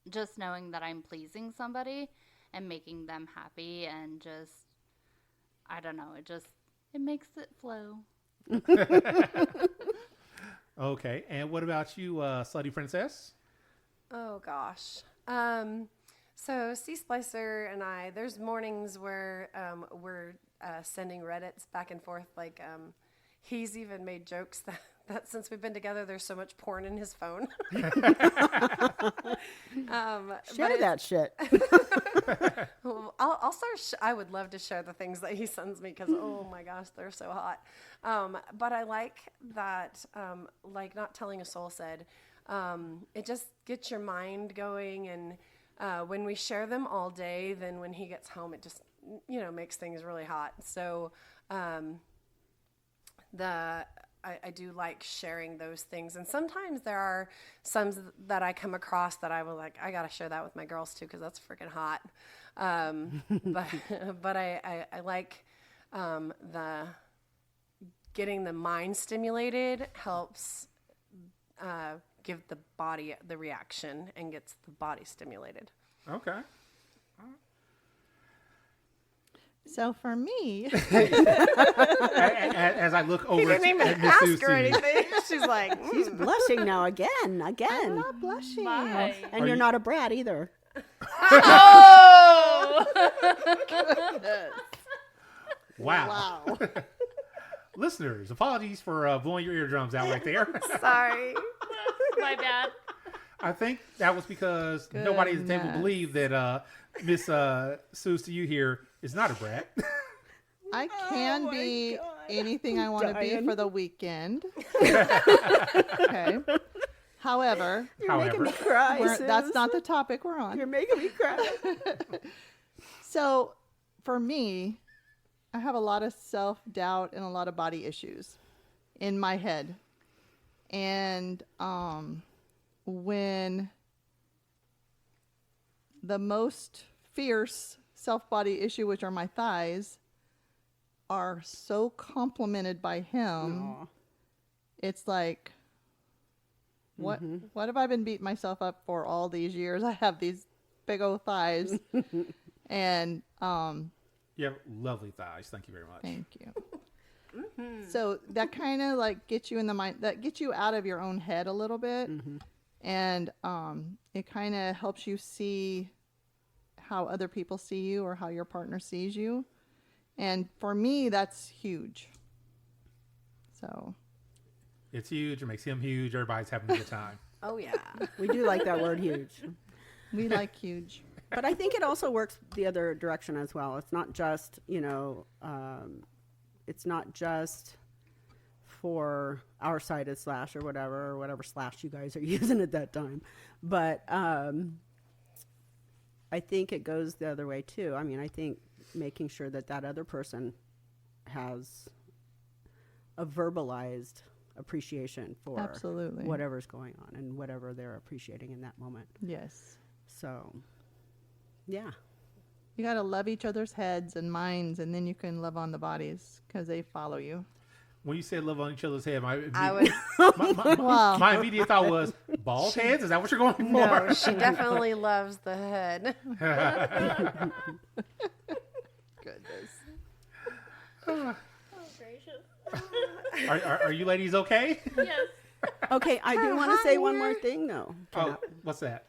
Just knowing that I'm pleasing somebody and making them happy, and just, I don't know, it makes it flow. Okay, and what about you, Slutty Princess? Oh gosh. So C Splicer and I, there's mornings where we're sending Reddits back and forth. Like he's even made jokes that since we've been together, there's so much porn in his phone. Share that shit. I'll start. I would love to share the things that he sends me because oh my gosh, they're so hot. But I like that. Like Not Telling a Soul said, it just gets your mind going, and when we share them all day, then when he gets home, it just makes things really hot. So I do like sharing those things, and sometimes there are some that I come across that I will like. I gotta share that with my girls too because that's freaking hot. But I like the getting the mind stimulated helps give the body the reaction and gets the body stimulated. Okay. So for me, As I look over Didn't even at Miss ask Susie, her anything. She's like, She's blushing now again. I'm not blushing. Bye. And Are you're you- not a brat either. Oh! wow. Wow. Listeners, apologies for blowing your eardrums out right there. sorry. My bad. I think that was because nobody at the table Goodness. believed that Miss Susie you here is not a brat. I can my be God. anything I want to be dying. for the weekend. Okay. However, You're making However, me cry. that's sis. not the topic we're on. You're making me cry. So for me, I have a lot of self-doubt and a lot of body issues in my head. And when the most fierce self-body issue, which are my thighs, are so complimented by him, Aw. it's like, what have I been beating myself up for all these years? I have these big old thighs. And you have lovely thighs. Thank you very much. thank you. So that kind of like gets you in the mind, that gets you out of your own head a little bit. And it kind of helps you see how other people see you or how your partner sees you. And for me, that's huge. So It's huge. It makes him huge. Everybody's having a good time. Oh yeah. We do like that word huge. we like huge. But I think it also works the other direction as well. It's not just, it's not just for our side of slash or whatever slash you guys are using at that time. But I think it goes the other way too. I mean, I think making sure that other person has a verbalized appreciation for Absolutely. whatever's going on and whatever they're appreciating in that moment. Yes. So, yeah. You got to love each other's heads and minds, and then you can love on the bodies because they follow you. When you said love on each other's head, I was. my immediate thought was bald heads. Is that what you're going for? No, she definitely loves the head. Goodness. Are you ladies okay? Yes. Okay, I do want to say one more thing, though. Oh, what's that?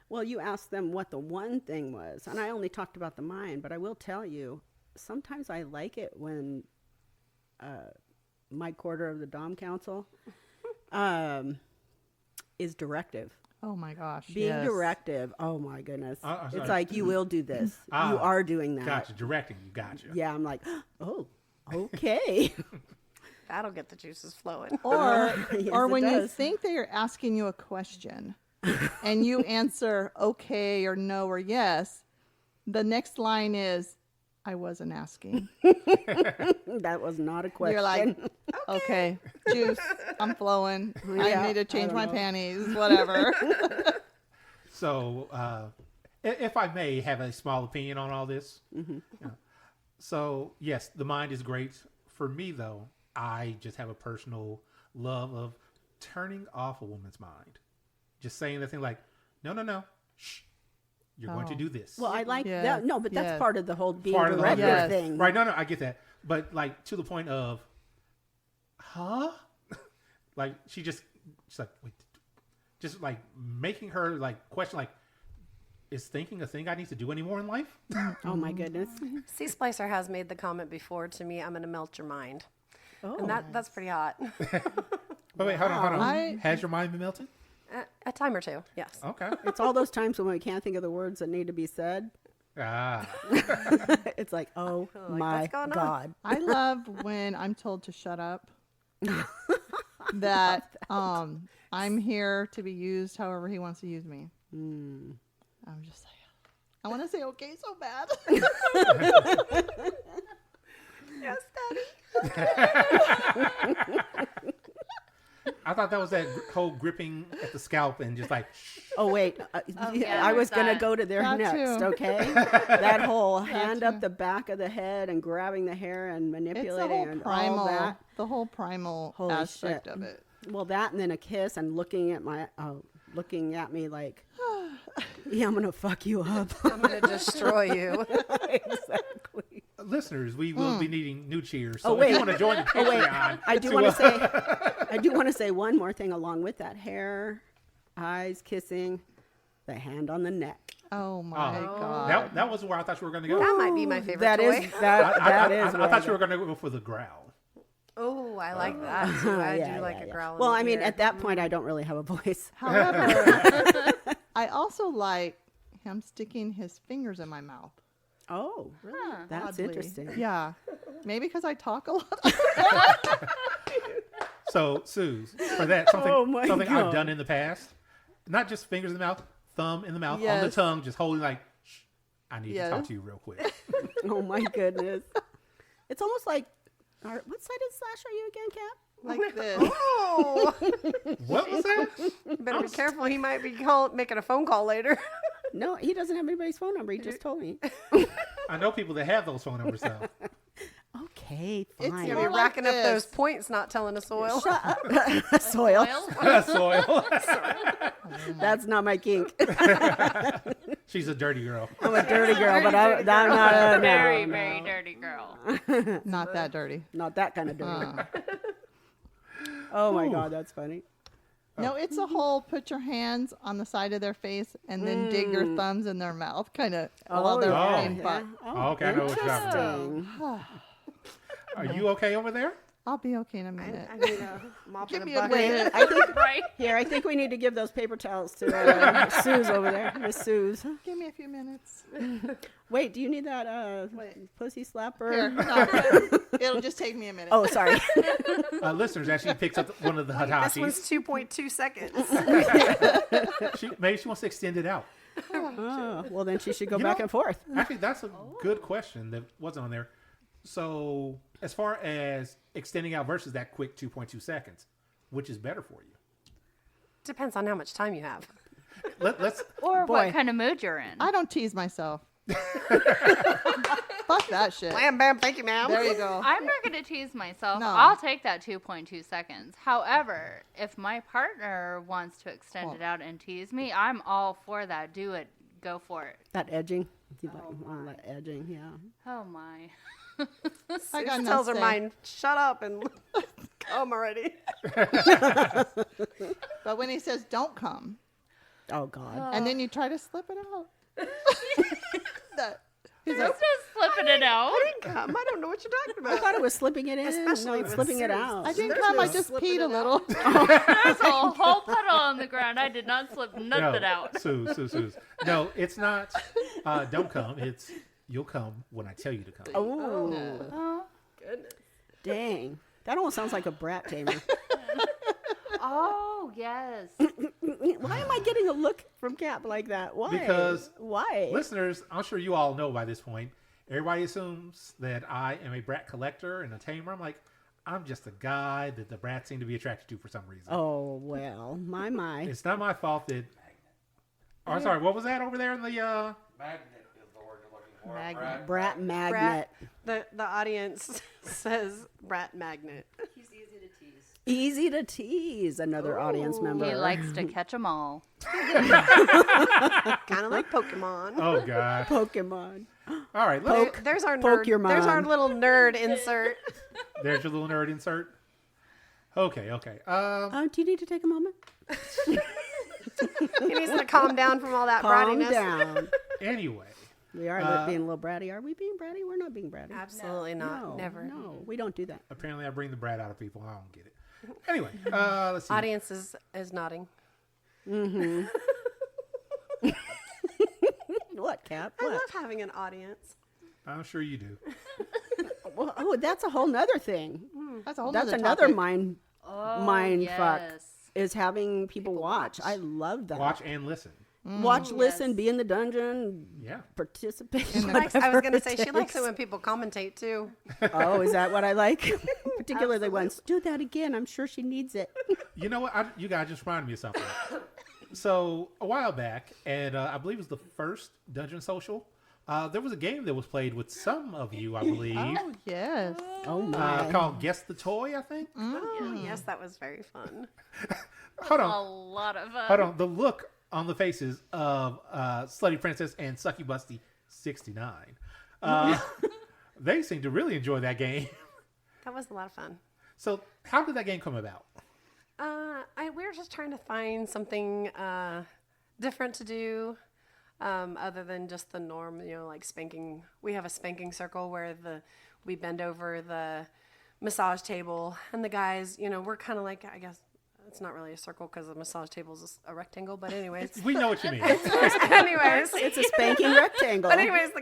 Well, you asked them what the one thing was, and I only talked about the mind, but I will tell you, sometimes I like it when my quarter of the Dom Council is directive. Oh my gosh. Being yes. directive, oh my goodness. Sorry. It's like, you will do this. You are doing that. Gotcha. Directing you. Gotcha. Yeah, I'm like, oh, okay. That'll get the juices flowing. Or, Yes, or it when you does. think they are asking you a question and you answer okay or no or yes, the next line is, I wasn't asking. That was not a question. You're like, okay, juice, I'm flowing. Yeah, I need to I change don't my know. panties, whatever. So, if I may have a small opinion on all this. Yeah. So, yes, the mind is great. For me, though, I just have a personal love of turning off a woman's mind. Just saying the thing like, no, shh, you're going to do this. Well, I like Yeah, that. No, but that's yes. part of the whole being Part of the whole directive Yes. thing. Right, no, I get that. But, like, to the point of, huh? Like, she's like, wait, just, like, making her, like, question, like, is thinking a thing I need to do anymore in life? Oh, my goodness. Sea Splicer has made the comment before to me, I'm going to melt your mind. Oh. And that's pretty hot. Wait, hold on. I- Has your mind been melted? A time or two, yes. Okay. It's all those times when we can't think of the words that need to be said. Ah. It's like, oh Like, my what's going on? God. I love when I'm told to shut up. That I'm here to be used however he wants to use me. I'm just like, I want to say okay so bad. Yes, Daddy. I thought that was that whole gripping at the scalp and just like, Oh, wait. yeah, I was there's going to that. go to there That next, too. okay? That whole hand too. up the back of the head and grabbing the hair and It's the manipulating whole and primal, all that. the whole primal Holy aspect shit. of it. Well, that and then a kiss and looking at me like, yeah, I'm going to fuck you up. I'm going to destroy you. Exactly. listeners, we will be needing new cheers. So Oh, if wait. you want to join the Patreon, I do want to say, I do want to say one more thing along with that: hair, eyes, kissing, the hand on the neck. Oh my Oh. god. that was where I thought you were going to go. That might be my favorite That toy. is that is. I thought you were going to go for the growl. Oh, I like that too. I do like a growl. Well, in the I mean, ear. at that point, I don't really have a voice. However, I also like him sticking his fingers in my mouth. Oh, really? That's Oddly. interesting. Yeah. Maybe because I talk a lot. So, Suze, for that, something, Oh my something I've God. done in the past, not just fingers in the mouth, thumb in the mouth, on the Yes. tongue, just holding like, shh, I need to talk Yes. to you real quick. Oh my goodness. It's almost like, what side of Slash are you again, Cap? Like this. Oh, What was that? you better be careful. He might be making a phone call later. No, he doesn't have anybody's phone number. He just told me. I know people that have those phone numbers though. Okay, It's fine. You'll more be like racking up those this. points, not telling us oil. Soil. Soil. That's not my kink. She's a dirty girl. I'm a dirty girl, but I'm not. Very, No, very dirty girl. Not that dirty. not that kind of dirty. Oh my God, that's funny. No, it's a whole put your hands on the side of their face and then dig your thumbs in their mouth, kind of while they're yeah. being fucked. Oh, okay, I know what you're talking about. Interesting. Are you okay over there? I'll be okay in a minute. I need a mop Give and me a a bucket. minute. I think Right? I think we need to give those paper towels to Suze over there, Miss Suze. Give me a few minutes. Wait, do you need that pussy slapper? Here, no, it'll just take me a minute. Oh, sorry. Listeners actually picks up one of the This Hitachis. one's 2.2 seconds. Maybe she wants to extend it out. Oh, well, then she should go You back know- and forth. Actually, that's a good question that wasn't on there. So, as far as extending out versus that quick 2.2 seconds, which is better for you? Depends on how much time you have. Let's. Or Boy. what kind of mood you're in. I don't tease myself. Fuck that shit. Bam, bam, thank you, ma'am. There you go. I'm not going to tease myself. No. I'll take that 2.2 seconds. However, if my partner wants to extend it out and tease me, I'm all for that. Do it. Go for it. That edging. You like that edging, yeah. Oh, my. I got Suze no tells her say. mind, shut up and come already. But when he says don't come, Oh, God. and then you try to slip it out. He's just slipping it out. I didn't come. I don't know what you're talking I about. thought it was slipping it in. Especially No, with slipping it Suze. out. I didn't There's come. no I just slipping peed a it little. There's a whole puddle on the ground. I did not slip nothing out. Suze. No, it's not. Don't come. It's you'll come when I tell you to come. Oh, Goodness. dang. That almost sounds like a brat tamer. Oh, yes. Why am I getting a look from Cap like that? Why? Because Why? Listeners, I'm sure you all know by this point. Everybody assumes that I am a brat collector and a tamer. I'm like, I'm just a guy that the brats seem to be attracted to for some reason. Oh, well, my. It's not my fault that. Oh, sorry. What was that over there in the? Magnet is the word you're looking for. Magnet. Brat magnet. Brat, the audience says Brat Magnet. Easy to tease, another audience member. He likes to catch them all. Kind of like Pokemon. Oh God. Pokemon. All right. There's our Poke nerd. your There's our mind. little nerd insert. There's your little nerd insert. Okay. Do you need to take a moment? He needs to calm down from all that Calm brattiness. down. Anyway. We are being a little bratty. Are we being bratty? We're not being bratty. Absolutely not. No, Never. No, we don't do that. Apparently, I bring the brat out of people. I don't get it. Anyway, let's see. Audience is nodding. What, Cap? I What? love having an audience. I'm sure you do. Well, oh, that's a whole nother thing. That's a whole That's nother another topic. mind yes. fuck is having people watch. I love that. Watch and listen. Watch, listen, Yes. be in the dungeon, Yeah. participate. I was whatever going to say, she it likes it takes. when people commentate too. Oh, is that what I like? Particularly once. Do that again. I'm sure she needs it. You know what? You guys just reminded me of something. So a while back, and I believe it was the first Dungeon Social, there was a game that was played with some of you, I believe, Oh, yes. Oh my. called Guess the Toy, I think. Oh, yes, that was very fun. Hold A on. lot of Hold on. The look on the faces of Slutty Princess and Sucky Busty 69. They seem to really enjoy that game. That was a lot of fun. So how did that game come about? We were just trying to find something different to do, other than just the norm. You know, like spanking. We have a spanking circle where we bend over the massage table, and the guys, you know, we're kind of like, I guess it's not really a circle because the massage table is a rectangle. But anyways, We know what you mean. anyways, It's a spanking rectangle. But anyways, the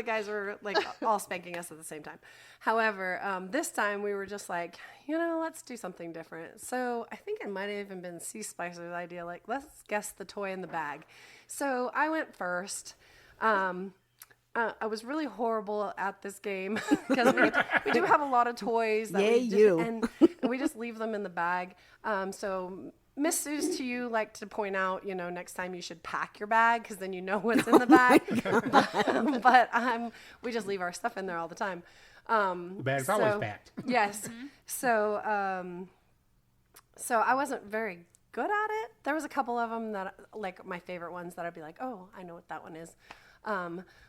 guys were like all spanking us at the same time. However, this time we were just like, you know, let's do something different. So I think it might have even been Sea Spicer's idea, like, let's guess the toy in the bag. So I went first. I was really horrible at this game because we do have a lot of toys that Yay, you. and we just leave them in the bag. So Miss Suze, to you, like to point out, you know, next time you should pack your bag because then you know what's in the bag. But we just leave our stuff in there all the time. The bag's always packed. Yes. So I wasn't very good at it. There was a couple of them that, like my favorite ones, that I'd be like, oh, I know what that one is.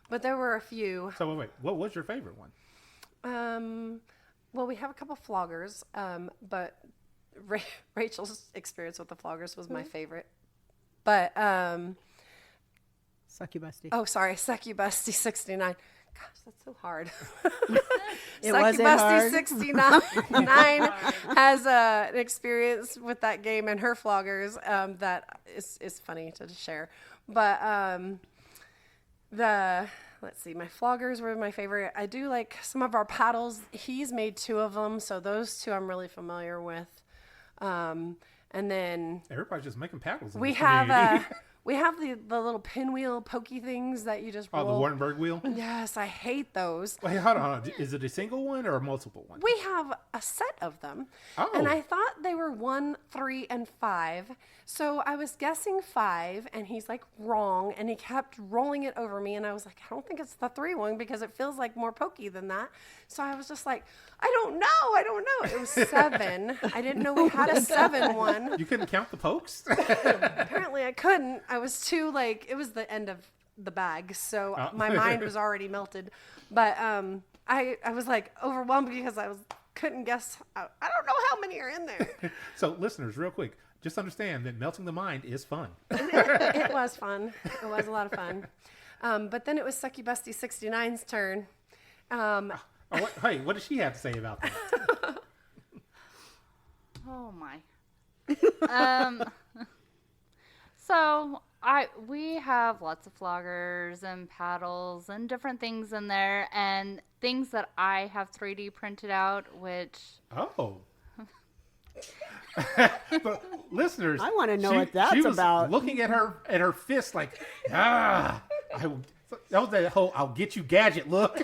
But there were a few. So wait. What was your favorite one? Well, we have a couple floggers, but Rachel's experience with the floggers was my favorite. But Sucky busty. oh, sorry, Sucky Busty 69. gosh, that's so hard. It Sucky wasn't Busty hard. 69 has an experience with that game and her floggers that is funny to share. But let's see, my floggers were my favorite. I do like some of our paddles. He's made 2 of them, so those 2 I'm really familiar with. And then Everybody's just making paddles. we have the little pinwheel pokey things that you just roll. the Wartenberg wheel. Yes, I hate those. Wait, hold on. Is it a single one or a multiple one? We have a set of them. Oh. And I thought they were 1, 3, and 5. So I was guessing 5, and he's like, wrong. And he kept rolling it over me. And I was like, I don't think it's the 3 one because it feels like more pokey than that. So I was just like, I don't know. It was 7. I didn't know we had a 7 one. You couldn't count the pokes? Apparently I couldn't. I was too it was the end of the bag. So my mind was already melted. But I was like overwhelmed because couldn't guess. I don't know how many are in there. So listeners, real quick, just understand that melting the mind is fun. It was fun. It was a lot of fun. But then it was Sucky Busty 69's turn. What does she have to say about that? Oh my. So we have lots of floggers and paddles and different things in there, and things that I have 3D printed out, which Oh. But listeners, I wanna know what that's she was about. Looking at her fist like, that was that whole "I'll get you" gadget look.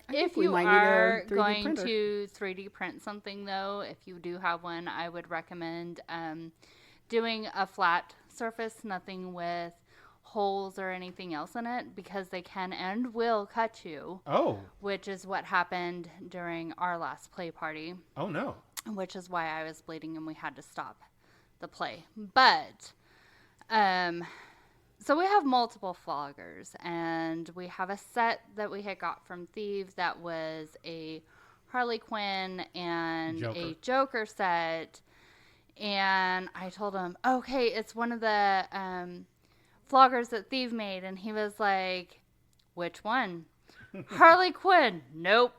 If we you might need a are 3D going printer. to 3D print something, though, if you do have one, I would recommend doing a flat surface, nothing with holes or anything else in it, because they can and will cut you. Oh. Which is what happened during our last play party. Oh no. Which is why I was bleeding and we had to stop the play. But, so we have multiple floggers, and we have a set that we had got from Thieves that was a Harley Quinn and a Joker set. And I told him, okay, it's one of the floggers that Thieve made. And he was like, which one? Harley Quinn. Nope.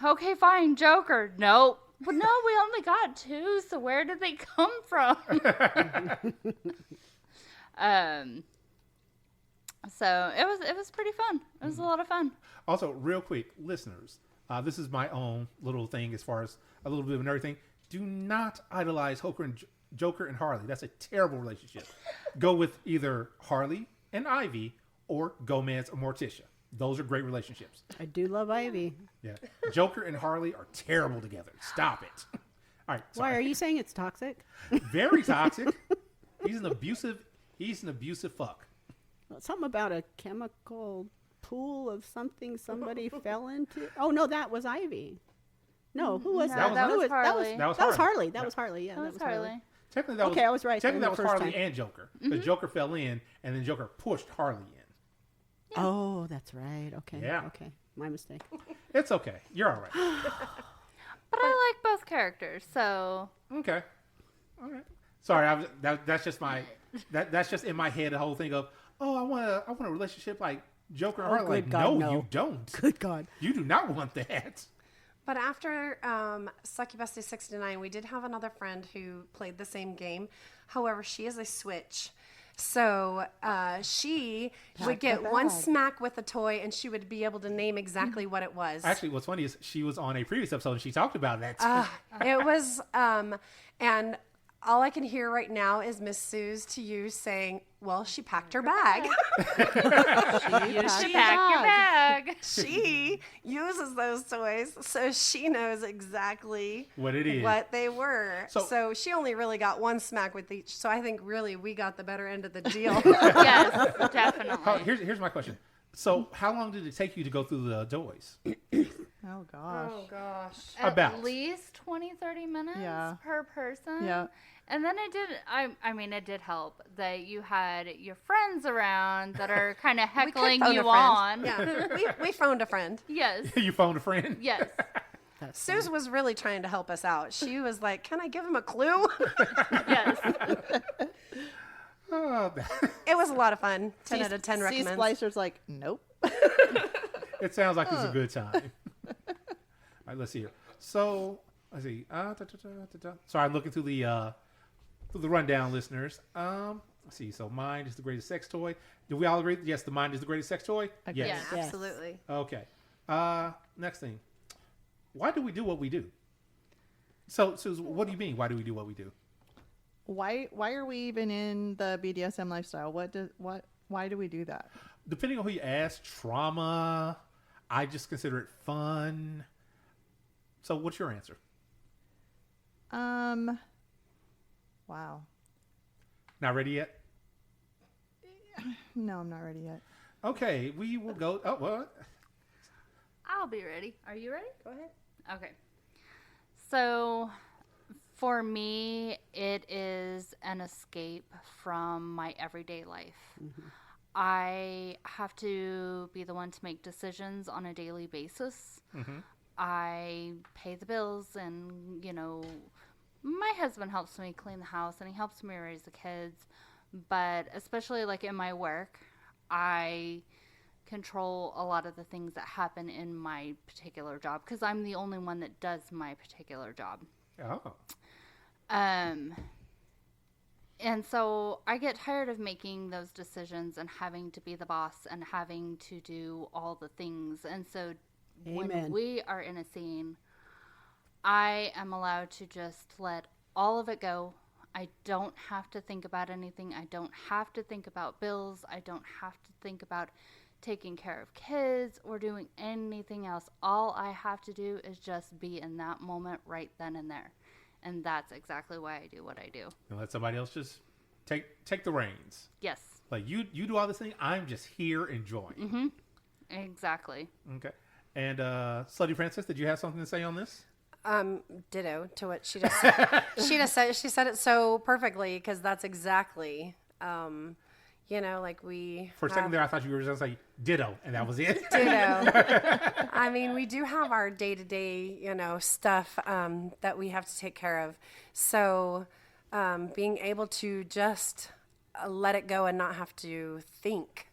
Okay, fine. Joker. Nope. But no, we only got 2, so where did they come from? So it was pretty fun. It was a lot of fun. Also, real quick, listeners, this is my own little thing as far as a little bit of another thing. Do not idolize Joker and Harley. That's a terrible relationship. Go with either Harley and Ivy or Gomez or Morticia. Those are great relationships. I do love Ivy. Yeah. Joker and Harley are terrible together. Stop it. All right. Sorry. Why are you saying it's toxic? Very toxic. He's an abusive fuck. Something about a chemical pool of something somebody fell into. Oh no, that was Ivy. No, who was that? that Who was Harley. That was Harley. That was Harley. Yeah, That was Harley. Technically, that was, Okay, I was right Technically, then that the was first Harley time. and Joker. The Joker fell in, and then Joker pushed Harley in. Oh, that's right. Okay. Yeah. Okay. My mistake. It's okay. You're all right. But I like both characters, so Okay. All right. Sorry, that's just that's just in my head the whole thing of, oh, I want a relationship like Joker and Harley. good Like, God, no, no. you don't. Good God. You do not want that. But after Sucky Busty 69, we did have another friend who played the same game. However, she is a switch. So she would get one smack with a toy, and she would be able to name exactly what it was. Actually, what's funny is she was on a previous episode and she talked about that. It was, and all I can hear right now is Miss Sue's to you saying, well, she packed her bag. pack your bag. She uses those toys, so she knows exactly What it is. what they were. So- So she only really got one smack with each. So I think really we got the better end of the deal. Yes, definitely. Here's my question. So, how long did it take you to go through the toys? Oh gosh. gosh. About. At least 20-30 minutes Yeah. per person. Yeah. And then it did, I mean, it did help that you had your friends around that are kind of We could heckling phone a you friend. on. Yeah, we phoned a friend. Yes. You phoned a friend? Yes. Suze was really trying to help us out. She was like, can I give him a clue? Yes. It was a lot of fun. 10 out of 10 recommends. C-Splicer's like, nope. It sounds like it's a good time. All right, let's see here. So, let's see. Sorry, I'm looking through the rundown, listeners. Let's see. So, Mind is the greatest sex toy. Do we all agree? Yes, the Mind is the greatest sex toy? Okay. Yeah, Yes. absolutely. Okay. Next thing. Why do we do what we do? So, what do you mean? Why do we do what we do? Why are we even in the BDSM lifestyle? Why do we do that? Depending on who you ask, trauma. I just consider it fun. So, what's your answer? Wow. Not ready yet? No, I'm not ready yet. Okay, we will go. Oh, what? I'll be ready. Are you ready? Go ahead. Okay. So, for me, it is an escape from my everyday life. Mm-hmm. I have to be the one to make decisions on a daily basis. Mm-hmm. I pay the bills, and, my husband helps me clean the house, and he helps me raise the kids. But especially, like, in my work, I control a lot of the things that happen in my particular job because I'm the only one that does my particular job. Oh. And so I get tired of making those decisions and having to be the boss and having to do all the things. And so when Amen. we are in a scene, I am allowed to just let all of it go. I don't have to think about anything. I don't have to think about bills. I don't have to think about taking care of kids or doing anything else. All I have to do is just be in that moment right then and there. And that's exactly why I do what I do. And let somebody else just take the reins. Yes, Like you do all this thing. I'm just here enjoying. exactly. Okay. And Slutty Francis, did you have something to say on this? Ditto to what she just said. She said it so perfectly because that's exactly, like we. For a second there, I thought you were going to say ditto, and that was it. Ditto. I mean, we do have our day-to-day, stuff that we have to take care of. So being able to just let it go and not have to think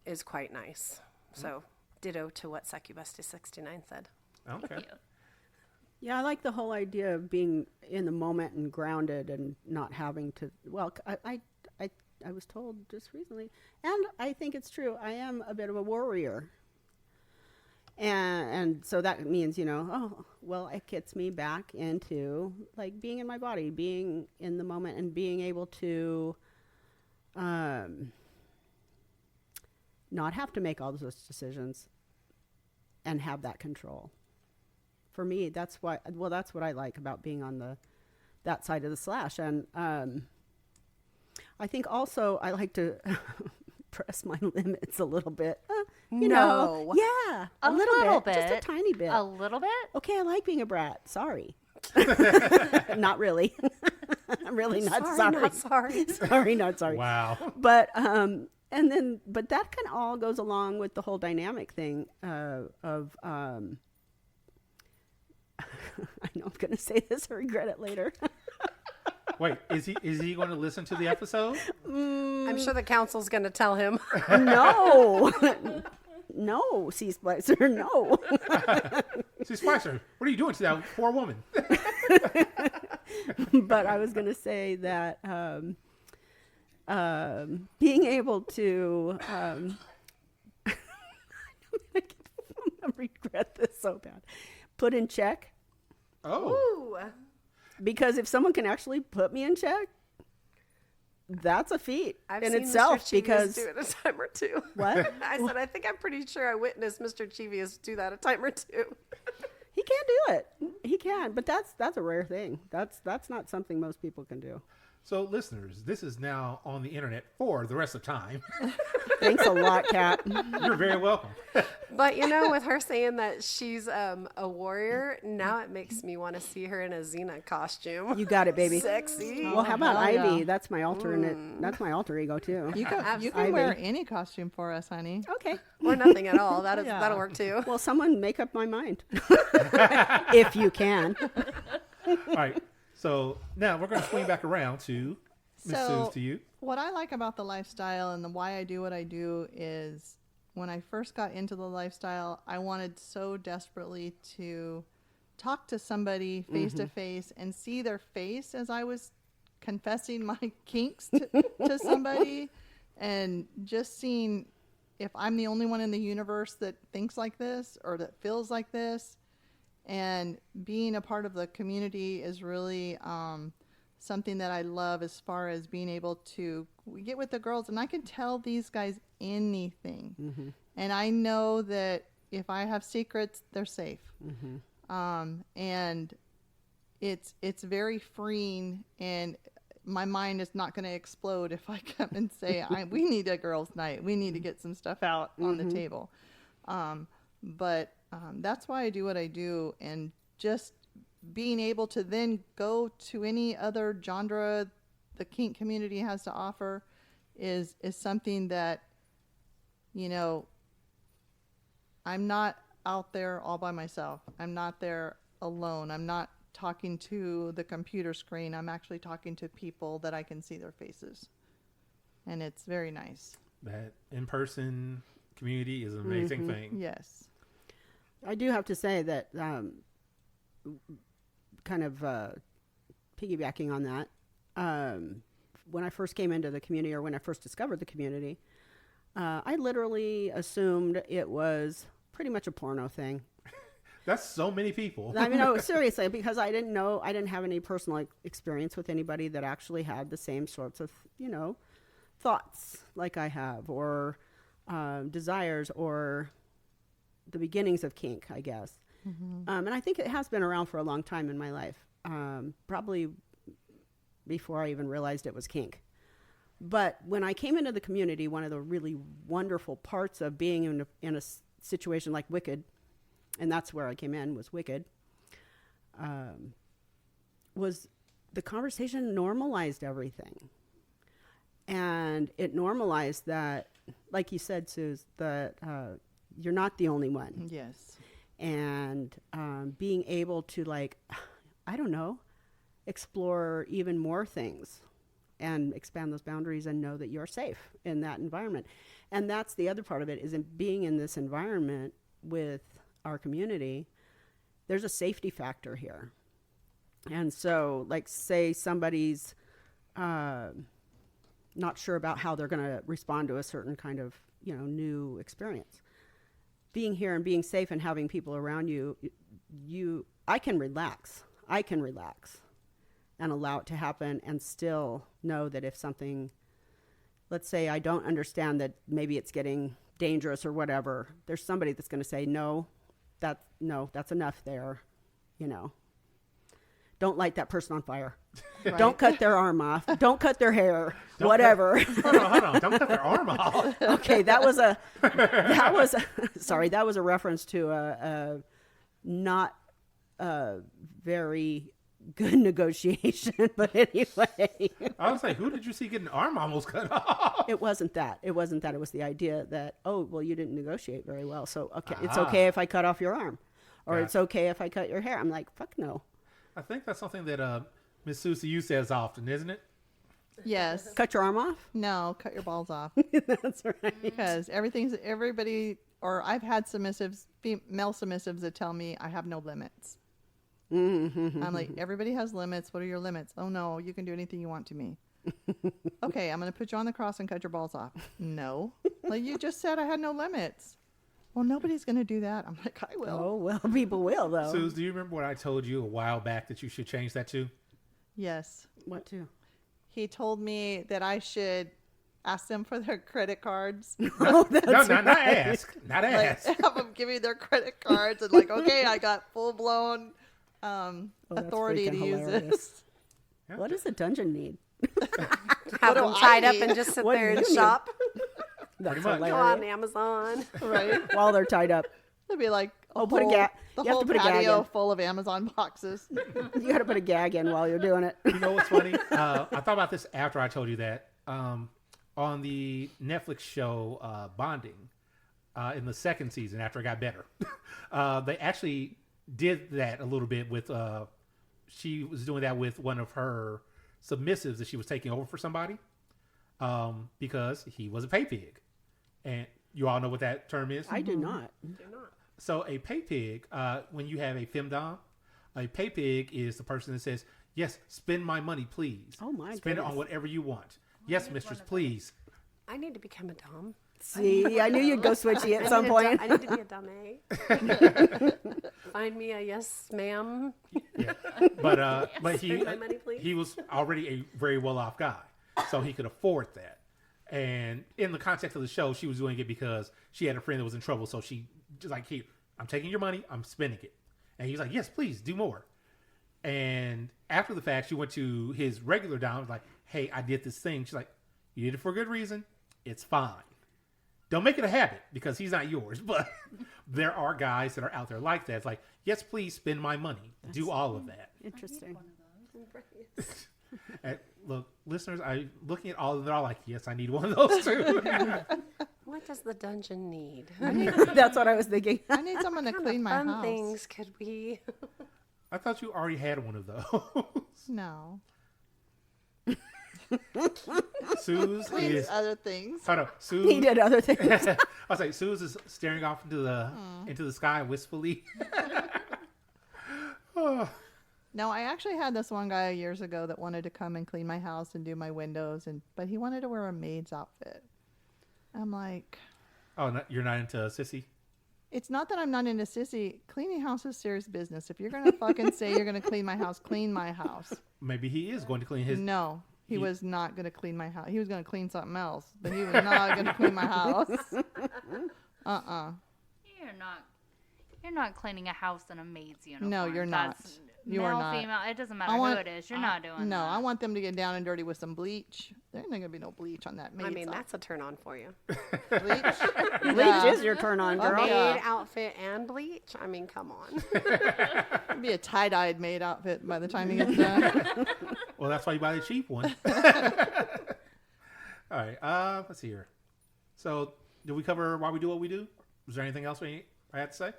is quite nice. So ditto to what Succubus69 said. Okay. Yeah, I like the whole idea of being in the moment and grounded and not having to. Well, I was told just recently, and I think it's true. I am a bit of a warrior, and so that means it gets me back into like being in my body, being in the moment, and being able to not have to make all those decisions and have that control. For me, that's what I like about being on that side of the slash. And I think also I like to press my limits a little bit. No. Yeah. A little bit. Just a tiny bit. A little bit? Okay, I like being a brat. Sorry. Not really. I'm really not sorry. Not sorry. Sorry, not sorry. Wow. But but that kind of all goes along with the whole dynamic thing of I know I'm going to say this or regret it later. Wait, is he going to listen to the episode? I'm sure the council's going to tell him. No. No, C-Splicer, no. C-Splicer, what are you doing to that poor woman? But I was going to say that being able to I'm going to regret this so bad. Put in check. Oh. Ooh. Because if someone can actually put me in check, that's a feat I've in seen itself. Mr. Cheevius Because do it a time or two. What? I said I think I'm pretty sure I witnessed Mr. Cheevius do that a time or two. he can do it. He can, but that's a rare thing. That's not something most people can do. So, listeners, this is now on the internet for the rest of time. Thanks a lot, Kat. You're very welcome. But with her saying that she's a warrior, now it makes me want to see her in a Xena costume. You got it, baby. Sexy. Well, how about hell yeah. Ivy? That's my alternate. That's my alter ego too. You can Ivy. wear any costume for us, honey. Okay. Or nothing at all. That'll work too. Well, someone make up my mind, if you can. All right. So now we're going to swing back around to Ms. So, Suze, to you. what I like about the lifestyle and why I do what I do is when I first got into the lifestyle, I wanted so desperately to talk to somebody face to face and see their face as I was confessing my kinks to somebody, and just seeing if I'm the only one in the universe that thinks like this or that feels like this. And being a part of the community is really something that I love, as far as being able to get with the girls, and I can tell these guys anything. And I know that if I have secrets, they're safe. And it's very freeing, and my mind is not going to explode if I come and say, we need a girls' night. We need to get some stuff out on the table. But that's why I do what I do, and just being able to then go to any other genre the kink community has to offer is something that, you know, I'm not out there all by myself. I'm not there alone. I'm not talking to the computer screen. I'm actually talking to people that I can see their faces. And it's very nice. That in-person community is an amazing thing. Yes. I do have to say that, kind of piggybacking on that, when I first came into the community, or when I first discovered the community, I literally assumed it was pretty much a porno thing. That's so many people. I mean, no, seriously, because I didn't have any personal experience with anybody that actually had the same sorts of, thoughts like I have, or desires, or the beginnings of kink, I guess. And I think it has been around for a long time in my life, probably before I even realized it was kink. But when I came into the community, one of the really wonderful parts of being in a situation like Wicked, and that's where I came in, was Wicked, was the conversation normalized everything. And it normalized that, like you said, Suze, that you're not the only one. Yes. And being able to, like, I don't know, explore even more things and expand those boundaries and know that you're safe in that environment. And that's the other part of it, is in being in this environment with our community, there's a safety factor here. And so, like, say somebody's not sure about how they're going to respond to a certain kind of, new experience. Being here and being safe and having people around you, I can relax and allow it to happen, and still know that if something, let's say I don't understand that maybe it's getting dangerous or whatever, there's somebody that's going to say, no, that's enough there, Don't light that person on fire. Right. Don't cut their arm off. Don't cut their hair. Whatever. Hold on. Don't cut their arm off. Okay, that was a reference to a not very good negotiation. But anyway, I was like, who did you see get an arm almost cut off? It wasn't that. It was the idea that, oh, well, you didn't negotiate very well, so okay, it's okay if I cut off your arm, or it's okay if I cut your hair. I'm like, fuck no. I think that's something that Miss Susie, you says often, isn't it? Yes. Cut your arm off? No, cut your balls off. That's right. Because everybody, or I've had male submissives that tell me I have no limits. I'm like, everybody has limits. What are your limits? Oh, no, you can do anything you want to me. Okay, I'm going to put you on the cross and cut your balls off. No. Like, you just said I had no limits. Well, nobody's going to do that. I'm like, I will. Oh, well, people will, though. Suze, do you remember what I told you a while back that you should change that to? Yes. What to? He told me that I should ask them for their credit cards. Oh, that's not ask. Not ask. Like, have them give me their credit cards and like, okay, I got full-blown authority to use this. Yeah. What does a dungeon need? Have them tied up and just sit there and shop. That's much. Go hilarious. on Amazon. Right? While they're tied up. It'd be like put a gag. the You have whole to put a gag patio in. full of Amazon boxes. You got to put a gag in while you're doing it. You know what's funny? I thought about this after I told you that. On the Netflix show Bonding, in the second season, after it got better, they actually did that a little bit with, she was doing that with one of her submissives that she was taking over for somebody, because he was a pay pig. And you all know what that term is? I do not. So a pay pig, when you have a femdom, a pay pig is the person that says, yes, spend my money, please. Oh, my Spend it goodness. on whatever you want. Yes, mistress, please. I need to become a dom. See, I knew you'd go switchy at some point. I need to be a dummy. Find me a yes, ma'am. Yeah. But Spend my money, please. he was already a very well-off guy, so he could afford that. And in the context of the show, she was doing it because she had a friend that was in trouble, so she just like, here, I'm taking your money, I'm spending it. And he's like, yes, please, do more. And after the fact, she went to his regular dom, like, hey, I did this thing. She's like, you did it for a good reason. It's fine. Don't make it a habit because he's not yours. But there are guys that are out there like that. It's like, yes, please spend my money. Do all of that. Interesting. And look, listeners, I'm looking at all of them. They're all like, yes, I need one of those too. What does the dungeon need? That's what I was thinking. I need someone to clean my Fun house. things could we? I thought you already had one of those. No. Suze Cleans is. other things. Hold on. He Suze. did other things. I was like, Suze is staring off into the sky wistfully. No, I actually had this one guy years ago that wanted to come and clean my house and do my windows, but he wanted to wear a maid's outfit. I'm like, Oh, you're not into sissy? it's not that I'm not into sissy. Cleaning house is serious business. If you're gonna fucking say you're gonna clean my house, clean my house. Maybe he is going to clean his. No, he he- was not gonna clean my house. He was gonna clean something else, but he was not gonna clean my house. You're not cleaning a house in a maid's uniform. No, you're not. That's You male, are not. female. It doesn't matter I want- who it is. You're not doing No, that. I want them to get down and dirty with some bleach. There ain't gonna be no bleach on that maid's I mean, outfit. that's a turn on for you. Bleach. Bleach is your turn on, girl. Yeah. Maid outfit and bleach. I mean, come on. It'd be a tie-dyed maid outfit by the time he gets done. Well, that's why you buy the cheap one. All right. Let's see here. So, did we cover why we do what we do? Was there anything else I had to say?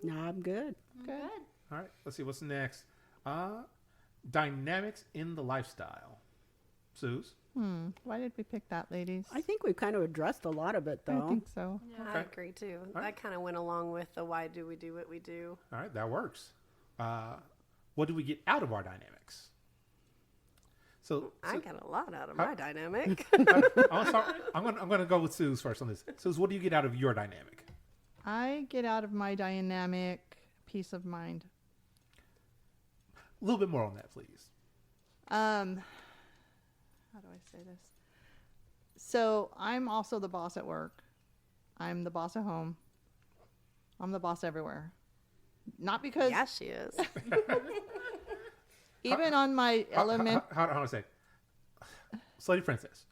No, I'm good. Good. All right. Let's see what's next. Dynamics in the lifestyle. Suze. Why did we pick that, ladies? I think we've kind of addressed a lot of it, I though. think so. I agree too. That kind of went along with the why do we do what we do. All right, that works. What do we get out of our dynamics? So, I got a lot out of my dynamic. I'm gonna go with Suze first on this. Suze, what do you get out of your dynamic? I get out of my dynamic peace of mind. A little bit more on that, please. How do I say this? So I'm also the boss at work. I'm the boss at home. I'm the boss everywhere. Not because Yeah, she is. even on my element. Hold on a sec. Slutty Princess.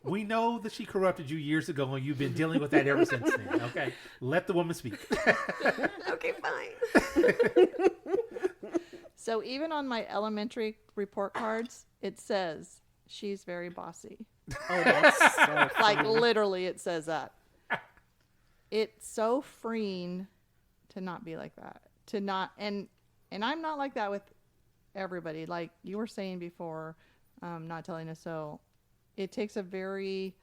We know that she corrupted you years ago, and you've been dealing with that ever since then. Okay, let the woman speak. Okay, fine. So even on my elementary report cards, it says she's very bossy. Oh, that's so Like literally, it says that. It's so freeing to not be like that. To not and I'm not like that with everybody. Like you were saying before, not telling us so. It takes a very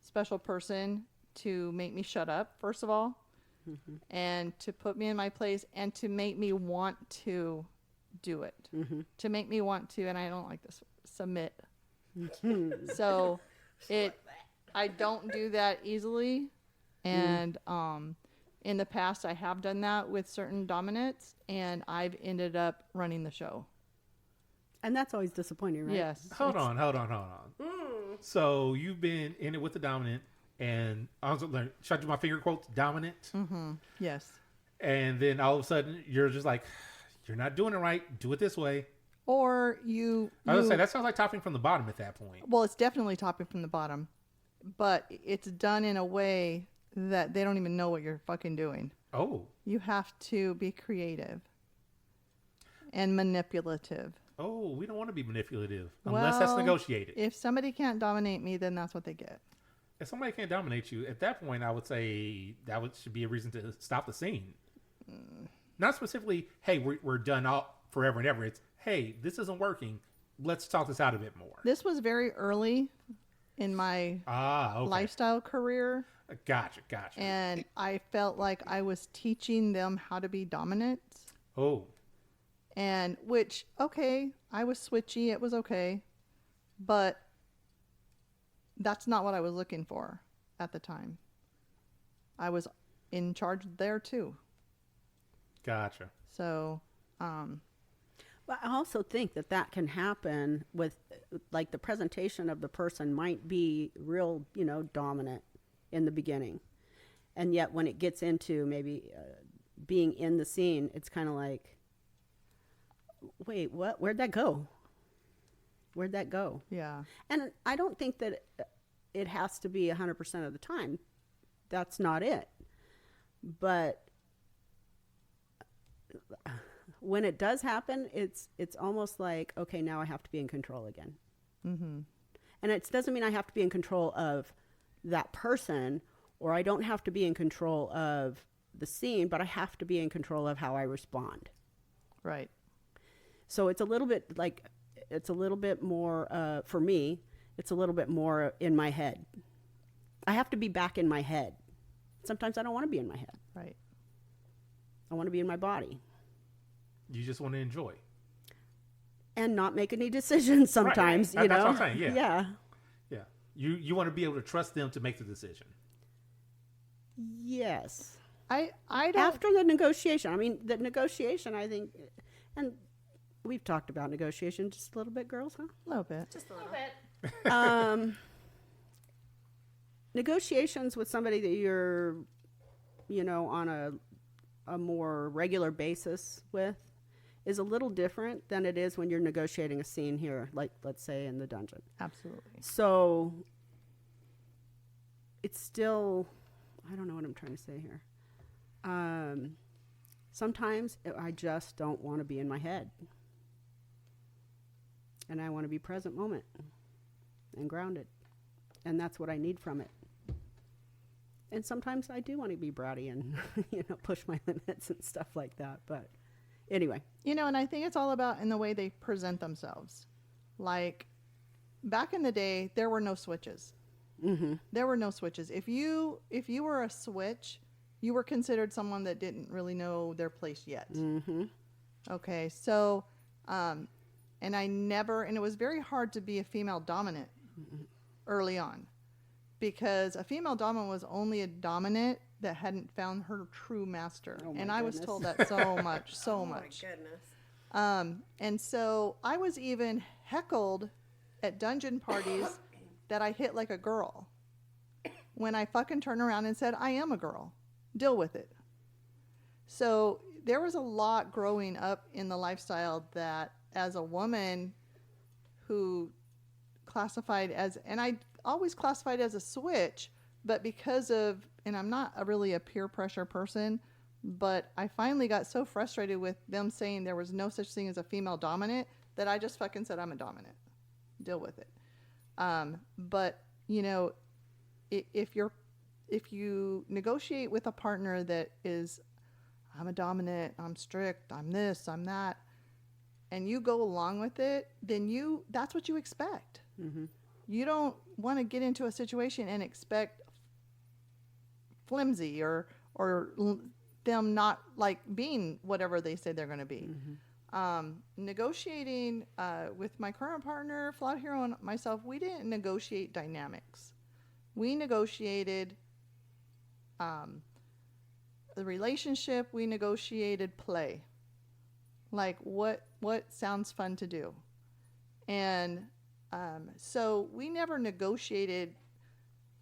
special person to make me shut up, first of all, and to put me in my place and to make me want to do it. To make me want to, and I don't like this, submit. So I don't do that easily. And in the past, I have done that with certain dominants, and I've ended up running the show. And that's always disappointing, right? Yes. Hold on. So you've been in it with the dominant, and I was like, should I do my finger quotes? Dominant. Yes. And then all of a sudden, you're just like, you're not doing it right. Do it this way. Or I was gonna say that sounds like topping from the bottom at that point. well, it's definitely topping from the bottom, but it's done in a way that they don't even know what you're fucking doing. Oh, You have to be creative and manipulative. oh, we don't want to be manipulative unless that's Well, negotiated. If somebody can't dominate me, then that's what they get. If somebody can't dominate you, at that point, I would say should be a reason to stop the scene. Not specifically, hey, we're done all forever and ever. It's, hey, this isn't working. let's talk this out a bit more. This was very early in my Okay. lifestyle career. Gotcha. And I felt like I was teaching them how to be dominant. Oh, And which, okay, I was switchy. It was okay. But that's not what I was looking for at the time. I was in charge there too. gotcha. So, But I also think that can happen with, like, the presentation of the person might be real, dominant in the beginning. And yet when it gets into maybe being in the scene, it's kind of like, wait, what? Where'd that go? yeah. And I don't think that it has to be 100% of the time. That's not it. But when it does happen, it's almost like, okay, now I have to be in control again. Mm-hmm. And it doesn't mean I have to be in control of that person, or I don't have to be in control of the scene, but I have to be in control of how I respond. Right. So it's a little bit more, for me, it's a little bit more in my head. I have to be back in my head. Sometimes I don't want to be in my head. Right. I want to be in my body You just want to enjoy. and not make any decisions sometimes, Right. That's what I'm saying, yeah. Yeah. Yeah. You want to be able to trust them to make the decision. Yes. I don't. After the negotiation, the negotiation, I think, and we've talked about negotiation just a little bit, girls, huh? A little bit. Just a little. Negotiations with somebody that you're, on a more regular basis with is a little different than it is when you're negotiating a scene here, like, let's say, in the dungeon. Absolutely. So it's still, I don't know what I'm trying to say here. Sometimes I just don't want to be in my head. And I want to be present moment and grounded. And that's what I need from it. And sometimes I do want to be bratty and, push my limits and stuff like that. But anyway. And I think it's all about in the way they present themselves. Like, back in the day, there were no switches. Mm-hmm. There were no switches. If you were a switch, you were considered someone that didn't really know their place yet. Mm-hmm. Okay, so, and it was very hard to be a female dominant early on, because a female dominant was only a dominant that hadn't found her true master. Oh, and my I was goodness. told that so much, so Oh much. my goodness. And so I was even heckled at dungeon parties that I hit like a girl when I fucking turned around and said, I am a girl. Deal with it. So there was a lot growing up in the lifestyle that, as a woman who classified as, and I always classified as a switch, but because of, and I'm not really a peer pressure person, but I finally got so frustrated with them saying there was no such thing as a female dominant that I just fucking said, I'm a dominant. Deal with it. But if you negotiate with a partner that is, I'm a dominant, I'm strict, I'm this, I'm that, and you go along with it, then that's what you expect. Mm-hmm. You don't want to get into a situation and expect flimsy or them not like being whatever they say they're going to be. Mm-hmm. Negotiating with my current partner, Flawed Hero, and myself, we didn't negotiate dynamics. We negotiated the relationship. We negotiated play, like what sounds fun to do, and so we never negotiated.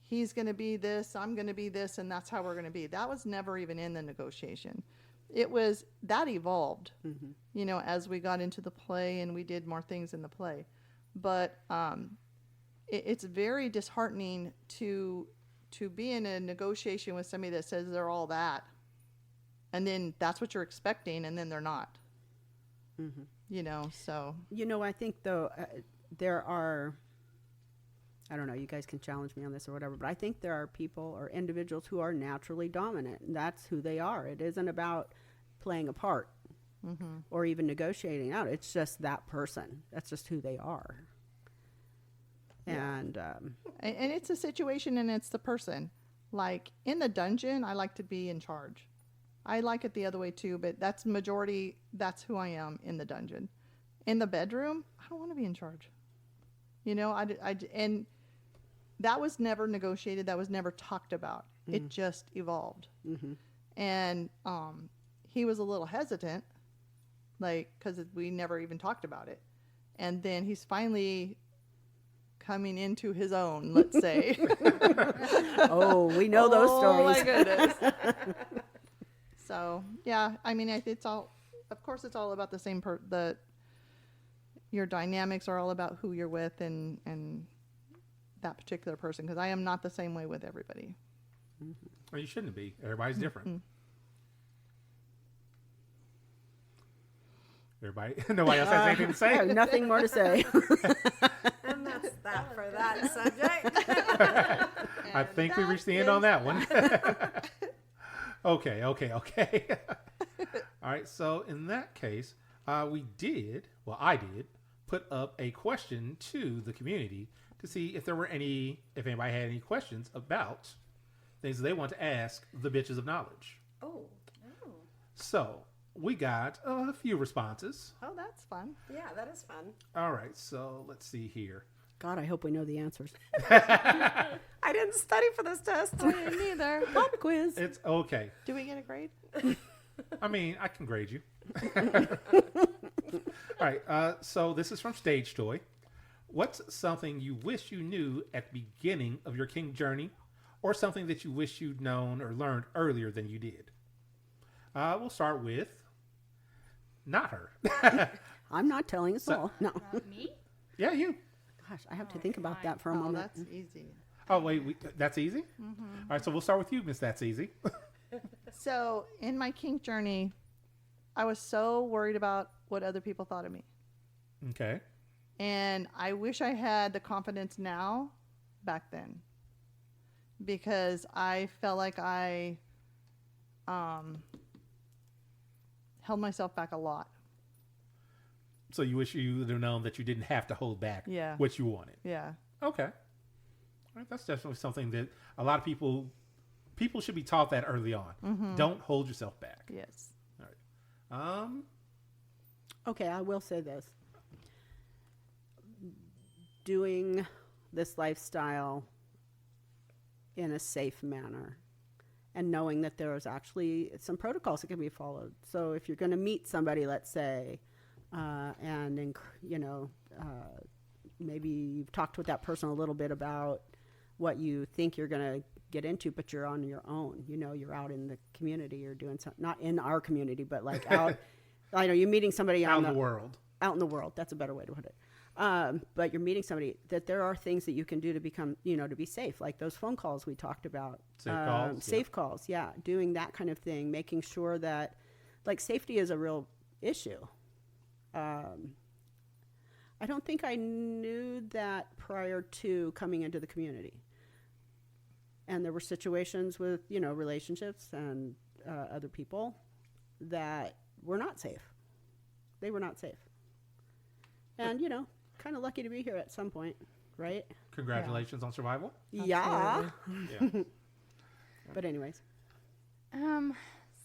He's going to be this, I'm going to be this, and that's how we're going to be. That was never even in the negotiation. It was, that evolved, as we got into the play and we did more things in the play. But it's very disheartening to be in a negotiation with somebody that says they're all that. And then that's what you're expecting, and then they're not. Mm-hmm. So. I think, though, there are, I don't know, you guys can challenge me on this or whatever, but I think there are people or individuals who are naturally dominant, and that's who they are. It isn't about playing a part. or even negotiating out. It's just that person. That's just who they are. And it's a situation and it's the person. Like in the dungeon, I like to be in charge. I like it the other way too, but that's majority. That's who I am in the dungeon. In the bedroom, I don't want to be in charge. You know, and that was never negotiated. That was never talked about. It just evolved. And he was a little hesitant, like, because we never even talked about it. And then he's finally coming into his own, let's say. Oh, we know those stories. Oh, my goodness. So, yeah, I mean, it's all, of course, it's all about the same, your dynamics are all about who you're with and that particular person, because I am not the same way with everybody. Well, you shouldn't be. Everybody's different. Nobody else has anything to say? I have nothing more to say. And that's that for that subject. I think we reached the end on that one. Okay. All right, so in that case, I did put up a question to the community to see if anybody had any questions about things they want to ask the bitches of knowledge. Oh. So we got a few responses. Oh, that's fun. Yeah, that is fun. All right, so let's see here. God, I hope we know the answers. I didn't study for this test. I didn't either. Pop quiz. It's okay. Do we get a grade? I mean, I can grade you. All right, so this is from Stage Toy. What's something you wish you knew at the beginning of your king journey, or something that you wish you'd known or learned earlier than you did? We'll start with not her. I'm not telling us all. No. Me? Yeah, you. Gosh, I have to think about that for a moment. That's easy. Oh, wait, that's easy? All right, so we'll start with you, Miss That's Easy. So in my kink journey, I was so worried about what other people thought of me. Okay. And I wish I had the confidence now back then, because I felt like I held myself back a lot. So you wish you would have known that you didn't have to hold back what you wanted. Yeah. Okay. All right, that's definitely something that a lot of people should be taught that early on. Don't hold yourself back. Yes. All right. Okay, I will say this. Doing this lifestyle in a safe manner and knowing that there's actually some protocols that can be followed. So if you're going to meet somebody, let's say, maybe you've talked with that person a little bit about what you think you're going to get into, but you're on your own. You know, you're out in the community, you're doing something, not in our community, but like out, I know you're meeting somebody out in the world. Out in the world. That's a better way to put it. But you're meeting somebody, that there are things that you can do to become, to be safe, like those phone calls we talked about. Safe calls, yeah. Doing that kind of thing, making sure that, like, safety is a real issue. I don't think I knew that prior to coming into the community. And there were situations with, relationships and other people that were not safe. They were not safe. And, kind of lucky to be here at some point, right? Congratulations on survival. Yeah. Yeah. But anyways.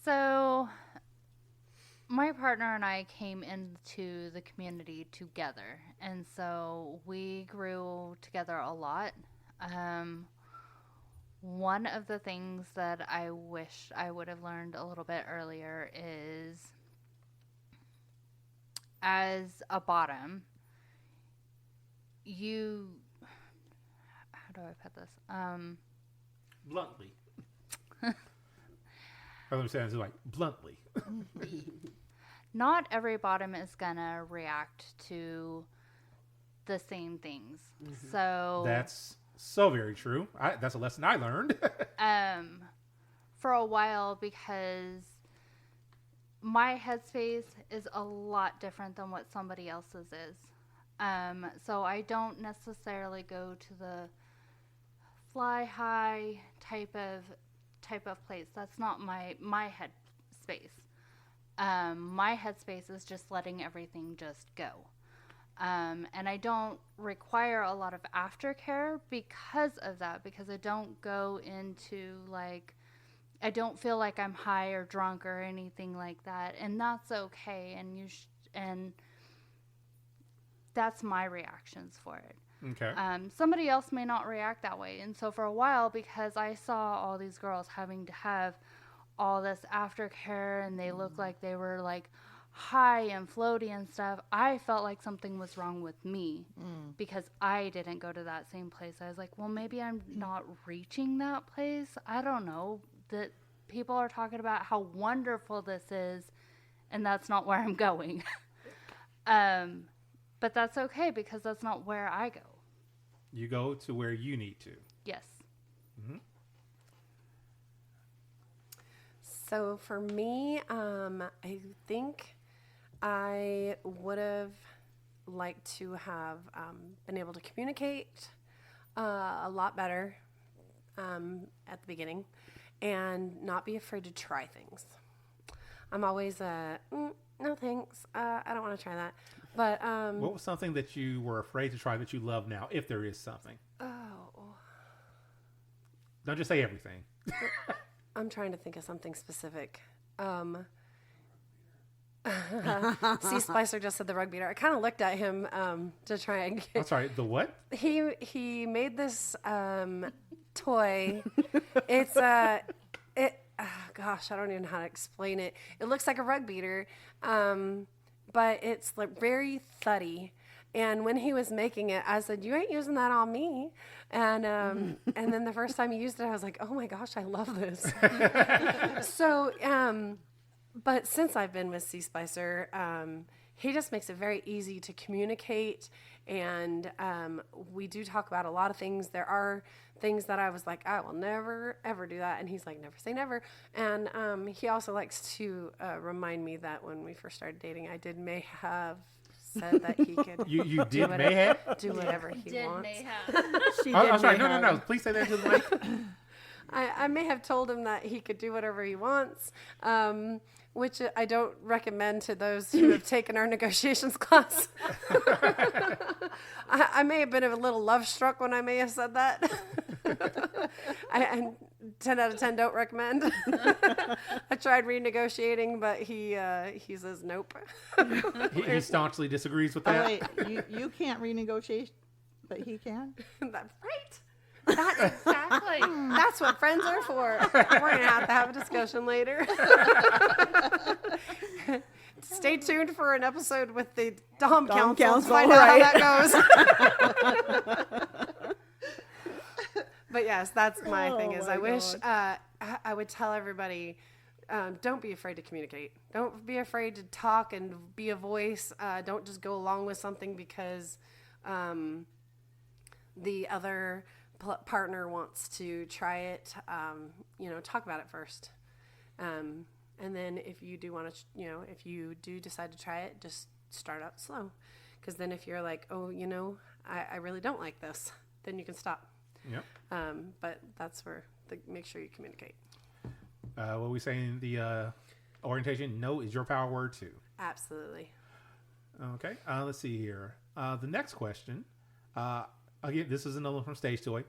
So my partner and I came into the community together, and so we grew together a lot. One of the things that I wish I would have learned a little bit earlier is, as a bottom, how do I put this? Bluntly. I'm saying like bluntly. Not every bottom is gonna react to the same things. Mm-hmm. So that's so very true. That's a lesson I learned. For a while, because my headspace is a lot different than what somebody else's is. So I don't necessarily go to the fly high type of place. That's not my head space. my headspace is just letting everything just go. And I don't require a lot of aftercare because of that, because I don't go into like, I don't feel like I'm high or drunk or anything like that. And that's okay. And and that's my reactions for it. Okay. Somebody else may not react that way. And so for a while, because I saw all these girls having to have all this aftercare and they looked like they were like high and floaty and stuff, I felt like something was wrong with me because I didn't go to that same place. I was like, well, maybe I'm not reaching that place. I don't know. That people are talking about how wonderful this is, and that's not where I'm going. But that's okay because that's not where I go. You go to where you need to. Yes. Mm-hmm. So for me, I think I would have liked to have been able to communicate a lot better at the beginning and not be afraid to try things. I'm always no thanks, I don't want to try that. But what was something that you were afraid to try that you love now, if there is something? Don't just say everything. I'm trying to think of something specific. C. Spicer just said the rug beater. I kind of looked at him to try and get... I'm sorry, the what? He made this toy. It's gosh, I don't even know how to explain it. It looks like a rug beater, but it's like very thuddy. And when he was making it, I said, "You ain't using that on me." And then the first time he used it, I was like, "Oh my gosh, I love this." So, but since I've been with C. Spicer, he just makes it very easy to communicate. And we do talk about a lot of things. There are things that I was like, I will never, ever do that. And he's like, never say never. And he also likes to remind me that when we first started dating, I may have said that he could You did may have? do whatever he wants. May have. I'm sorry, no. Please say that to the mic. I may have told him that he could do whatever he wants, which I don't recommend to those who have taken our negotiations class. I may have been a little love struck when I may have said that. I 10 out of 10 don't recommend. I tried renegotiating, but he says nope. He staunchly disagrees with that. Oh, wait, you can't renegotiate, but he can? That's right. That's exactly. That's what friends are for. We're going to have a discussion later. Stay tuned for an episode with the Dom Council to find out how that goes. But yes, that's my thing is I wish I would tell everybody, don't be afraid to communicate. Don't be afraid to talk and be a voice. Don't just go along with something because the other partner wants to try it. Talk about it first. And then if you do want to, if you do decide to try it, just start out slow. Because then if you're like, oh, I really don't like this, then you can stop. Yep. But that's where make sure you communicate. What we say in the orientation, no is your power word too. Absolutely. Okay. Let's see here. The next question, again, this is another one from Stage Toy.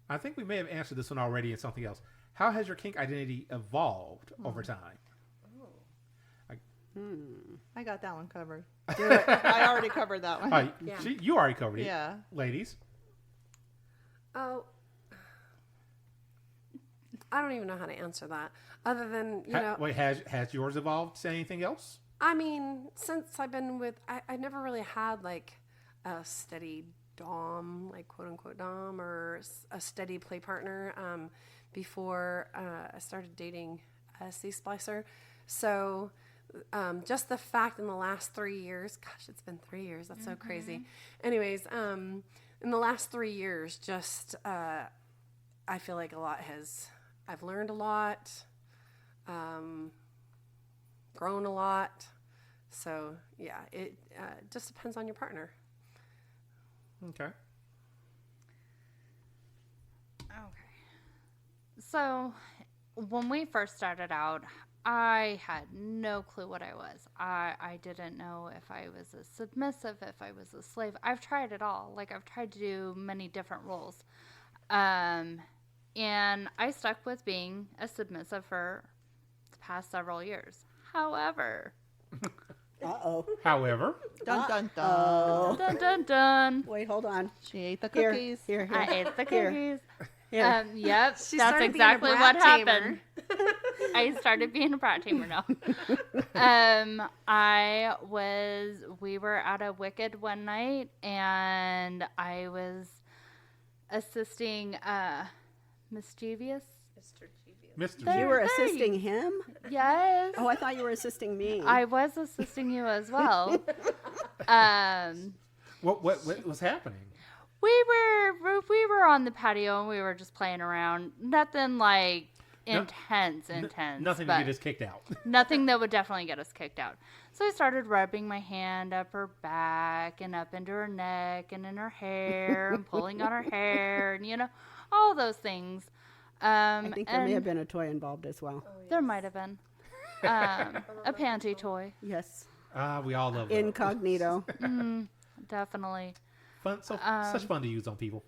I think we may have answered this one already in something else. How has your kink identity evolved over time? I got that one covered. Do it. I already covered that one. You already covered it. Yeah. Ladies. Oh, I don't even know how to answer that. Other than Wait, has yours evolved to anything else? I mean, since I've been with, I never really had like a steady dom, like quote unquote dom, or a steady play partner before I started dating C. Splicer. So just the fact in the last 3 years, gosh, it's been 3 years. That's so crazy. Anyways, in the last 3 years, just I feel like I've learned a lot, grown a lot. So yeah, it just depends on your partner. Okay. So when we first started out, I had no clue what I was. I didn't know if I was a submissive, if I was a slave. I've tried it all. Like, I've tried to do many different roles. And I stuck with being a submissive for the past several years. However... However... Dun, dun, dun. Dun, dun, dun. Wait, hold on. She ate the Here, cookies. here. I ate the cookies. Here. Yep, She that's started being a exactly brat what tamer. happened. I started being a brat tamer now. We were at a Wicked one night, and I was assisting Mischievous. Mr. You were There you- assisting him? Yes. Oh, I thought you were assisting me. I was assisting you as well. What was happening? We were on the patio and we were just playing around. Nothing like intense. Nothing to but get us kicked out. nothing that would definitely get us kicked out. So I started rubbing my hand up her back and up into her neck and in her hair and pulling on her hair and all those things. I think there may have been a toy involved as well. There might have been a panty toy. Yes. We all love that. Incognito. Definitely. Fun, such fun to use on people.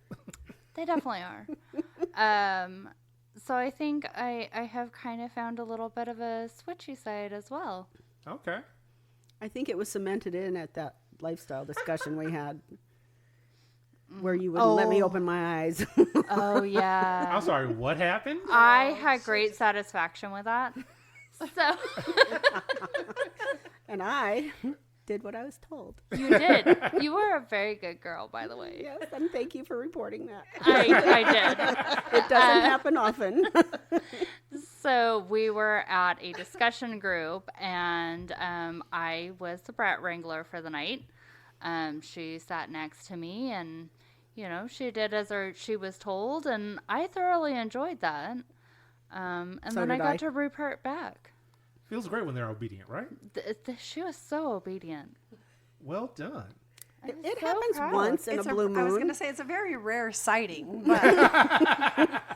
They definitely are. So I think I have kind of found a little bit of a switchy side as well. Okay. I think it was cemented in at that lifestyle discussion we had where you wouldn't let me open my eyes. Oh, yeah. I'm sorry, what happened? I had great satisfaction with that. So And I did what I was told. you did. You were a very good girl, by the way. Yes, and thank you for reporting that. I did. It doesn't happen often. So we were at a discussion group, and I was the brat wrangler for the night. She sat next to me, and she did as she was told, and I thoroughly enjoyed that. And So then I did got I. to report back. Feels great when they're obedient, right? She was so obedient. Well done. I was It so happens proud. once in a blue moon. I was going to say it's a very rare sighting, but,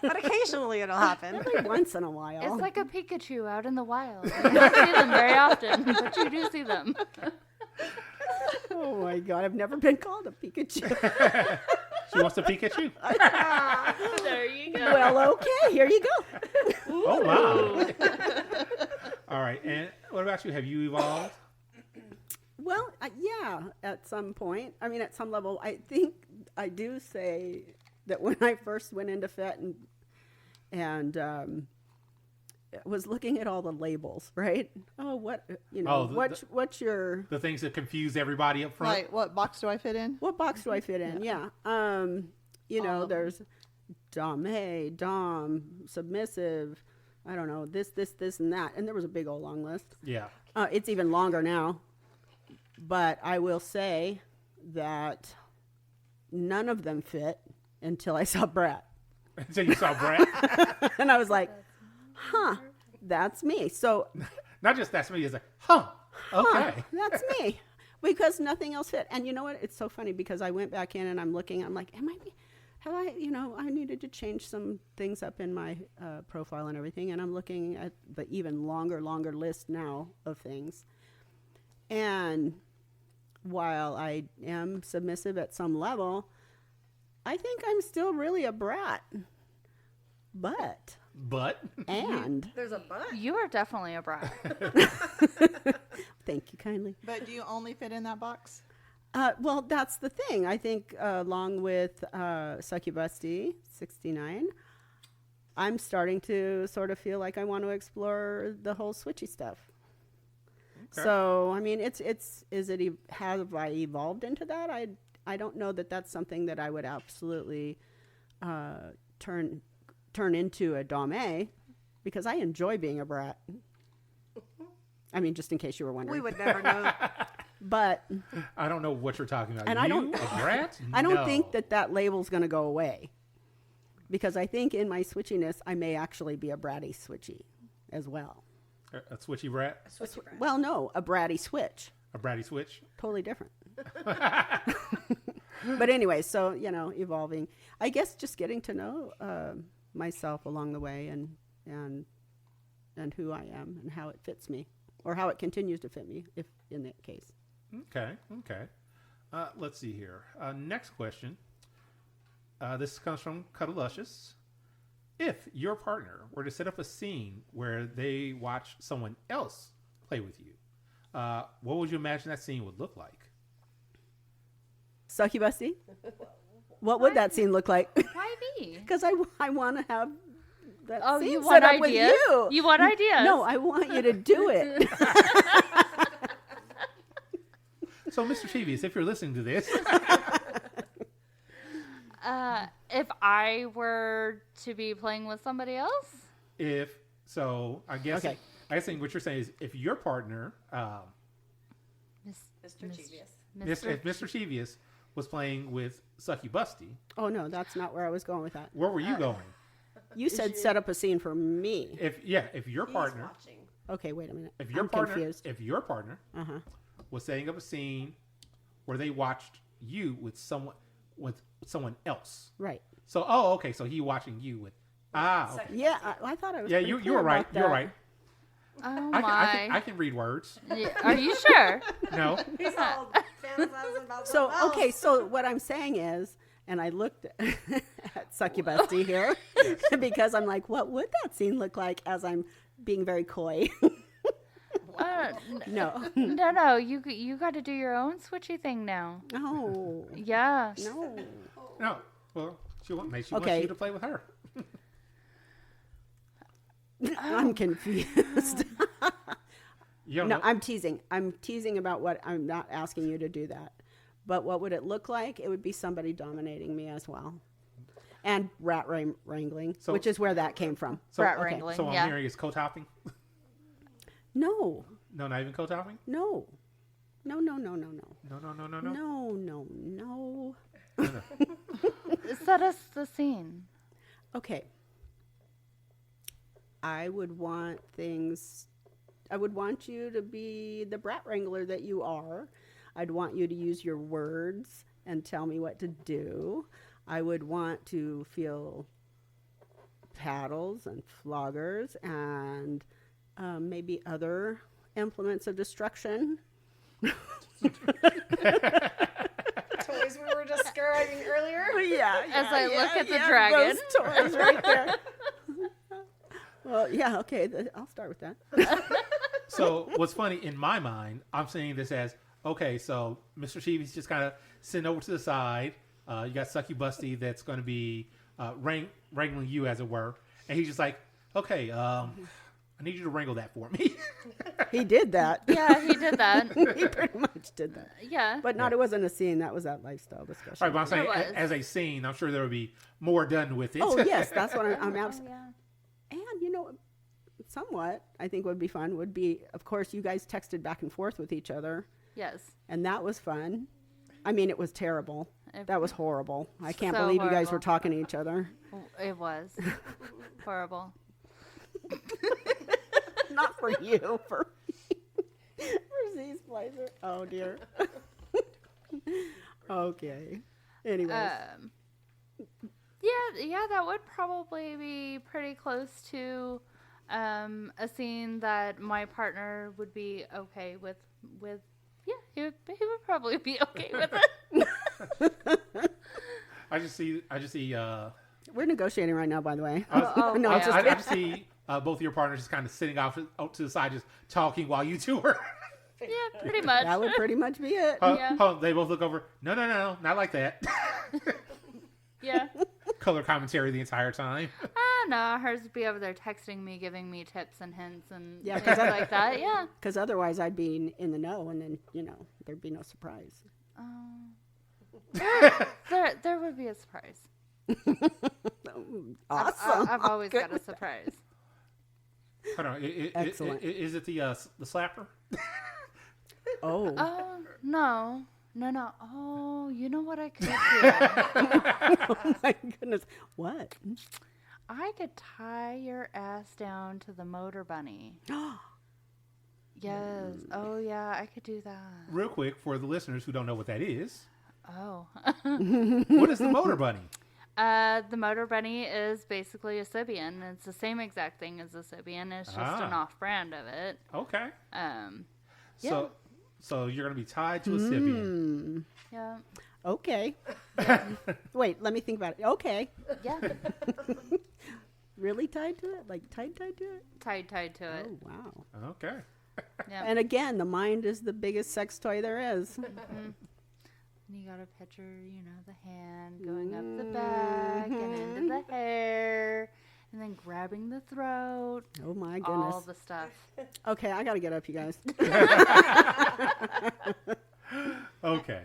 but occasionally it'll happen. Every once in a while. It's like a Pikachu out in the wild. You don't see them very often, but you do see them. Oh my God, I've never been called a Pikachu. She wants to peek at you. There you go. Well, okay, here you go. Oh, wow. All right. And what about you? Have you evolved? Well, yeah, at some point. I mean, at some level, I think I do say that when I first went into FET and was looking at all the labels, right? Oh, what's your... The things that confuse everybody up front? Like, what box do I fit in? What box do I fit in? Yeah. There's Dom, Dom, submissive, I don't know, this, and that. And there was a big old long list. Yeah. It's even longer now. But I will say that none of them fit until I saw Brat. Until you saw Brat? And I was like, that's me. So, Not just that's me. It's like, okay. that's me. Because nothing else fit. And you know what? It's so funny because I went back in and I'm looking. I'm like, I needed to change some things up in my profile and everything. And I'm looking at the even longer list now of things. And while I am submissive at some level, I think I'm still really a brat. But. And. There's a but. You are definitely a brat. Thank you kindly. But do you only fit in that box? Well, that's the thing. I think along with Succubusty 69, I'm starting to sort of feel like I want to explore the whole switchy stuff. Okay. So, I mean, have I evolved into that? I don't know that that's something that I would absolutely turn into a Dame, because I enjoy being a brat. I mean, just in case you were wondering. We would never know. But I don't know what you're talking about. And you, I don't- a brat? I don't No. think that label's going to go away, because I think in my switchiness, I may actually be a bratty switchy as well. A switchy brat? Well, no, a bratty switch. A bratty switch? Totally different. But anyway, so, evolving. I guess just getting to know myself along the way and and who I am and how it fits me, or how it continues to fit me, if in that case. Okay. Let's see here. Next question. This comes from Cuddleluscious. If your partner were to set up a scene where they watch someone else play with you, what would you imagine that scene would look like? Succubusy? What would that scene look like? Why me? Because I want to have that Oh, scene you set want up ideas? with you. You want ideas? No, I want you to do it. So, Mr. Cheevius, if you're listening to this, If I were to be playing with somebody else, I guess Okay. I think what you're saying is if your partner, Mr. Cheevius. if Mr. Cheevius was playing with Succubusty, Oh, no, that's not where I was going with that. where were you going? You said set up a scene for me. If your He's partner, watching. Okay, wait a minute. if your I'm partner, confused. if your partner Uh-huh. was setting up a scene where they watched you with someone else. Right. So, okay, so he watching you with okay. Yeah, I thought I was Yeah, pretty you clear were right. about You were that. right. oh I my! can read words. Yeah, are you sure? No. He's all fantasizing about So, something okay, else. so what I'm saying is, and I looked at Succubusty here because I'm like, what would that scene look like as I'm being very coy? No. No. You got to do your own switchy thing now. No. Yeah. No. No. Well, she wants Okay. you to play with her. I'm confused. You don't No, know. I'm teasing. I'm teasing about what I'm not asking you to do that. But what would it look like? It would be somebody dominating me as well. And rat wrangling, So- which is where that came from. So, Rat okay, wrangling, so I'm yeah. hearing is co-topping? No. No, not even co-topping? No. No. No. No. Set us the scene. Okay. I would want you to be the brat wrangler that you are. I'd want you to use your words and tell me what to do. I would want to feel paddles and floggers and maybe other implements of destruction. Toys we were describing earlier. Yeah. As I look at the dragon. Those toys right there. Well, yeah, okay. I'll start with that. So what's funny in my mind, I'm seeing this as, okay, so Mr. Cheevy's just kind of sitting over to the side. You got Succubusty that's going to be wrangling you, as it were. And he's just like, okay, I need you to wrangle that for me. He did that. Yeah, he did that. He pretty much did that. Yeah. But it wasn't a scene. That was that lifestyle discussion. Right, but I'm saying There was. as a scene, I'm sure there would be more done with it. Oh, yes. That's what I'm Oh, absolutely. yeah. And, somewhat I think would be fun would be, of course, you guys texted back and forth with each other. Yes. And that was fun. I mean, it was terrible. That was horrible. I can't So believe you guys were horrible. talking to each other. It was horrible. Not for you, for me. For Z's pleasure. Oh, dear. Okay. Anyways. Yeah, that would probably be pretty close to a scene that my partner would be okay with. Yeah, he would probably be okay with it. I just see. We're negotiating right now, by the way. Oh, no, yeah. it's just I just see both of your partners just kind of sitting out to the side, just talking while you two are. Yeah, pretty much. that would pretty much be it. Yeah. They both look over. No, not like that. Yeah. Color commentary the entire time. No, hers would be over there texting me, giving me tips and hints and Yeah, things like that. Yeah. Because otherwise I'd be in the know, and then, there'd be no surprise. There would be a surprise. Awesome. I've always got a surprise. Hold on. Excellent. Is it the slapper? Oh. Oh, no. Oh, you know what I could do? Oh, my goodness. What? I could tie your ass down to the motor bunny. Yes. Oh, yeah, I could do that. Real quick, for the listeners who don't know what that is, Oh. what is the motor bunny? The motor bunny is basically a Sibian. It's the same exact thing as a Sibian. It's just an off-brand of it. Okay. Yeah. So you're going to be tied to a Sibian. Yeah. Okay. Wait, let me think about it. Okay. Yeah. Really tied to it? Like tied to it? Tied to it. Oh, wow. Okay. Yeah. And again, the mind is the biggest sex toy there is. And you got a picture, the hand going up the back and into the hair, and then grabbing the throat. Oh, my goodness. All the stuff. Okay, I got to get up, you guys. Okay.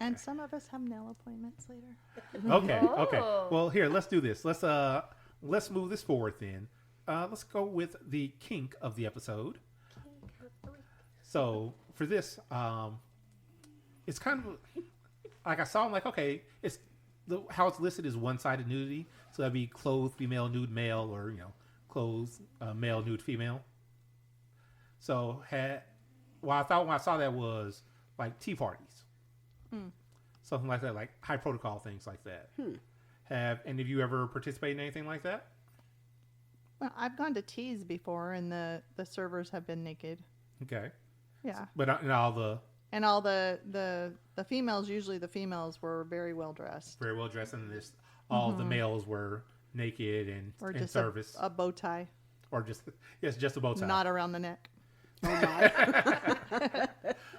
And some of us have nail appointments later. Okay. Oh. Well, here, let's do this. Let's move this forward then. Let's go with the kink of the episode. So for this, it's kind of like I saw. I'm like, okay, how it's listed is one-sided nudity. So that'd be clothed female, nude male, or clothed male, nude female. So I thought when I saw that was like tea parties, something like that, like high protocol things like that. Have any of you ever participated in anything like that? Well, I've gone to teas before, and the servers have been naked. Okay. Yeah. But all the females, usually the females were very well dressed. very well dressed, and all the males were naked and Or in just service, a bow tie, or just a bow tie. not around the neck. Oh, my.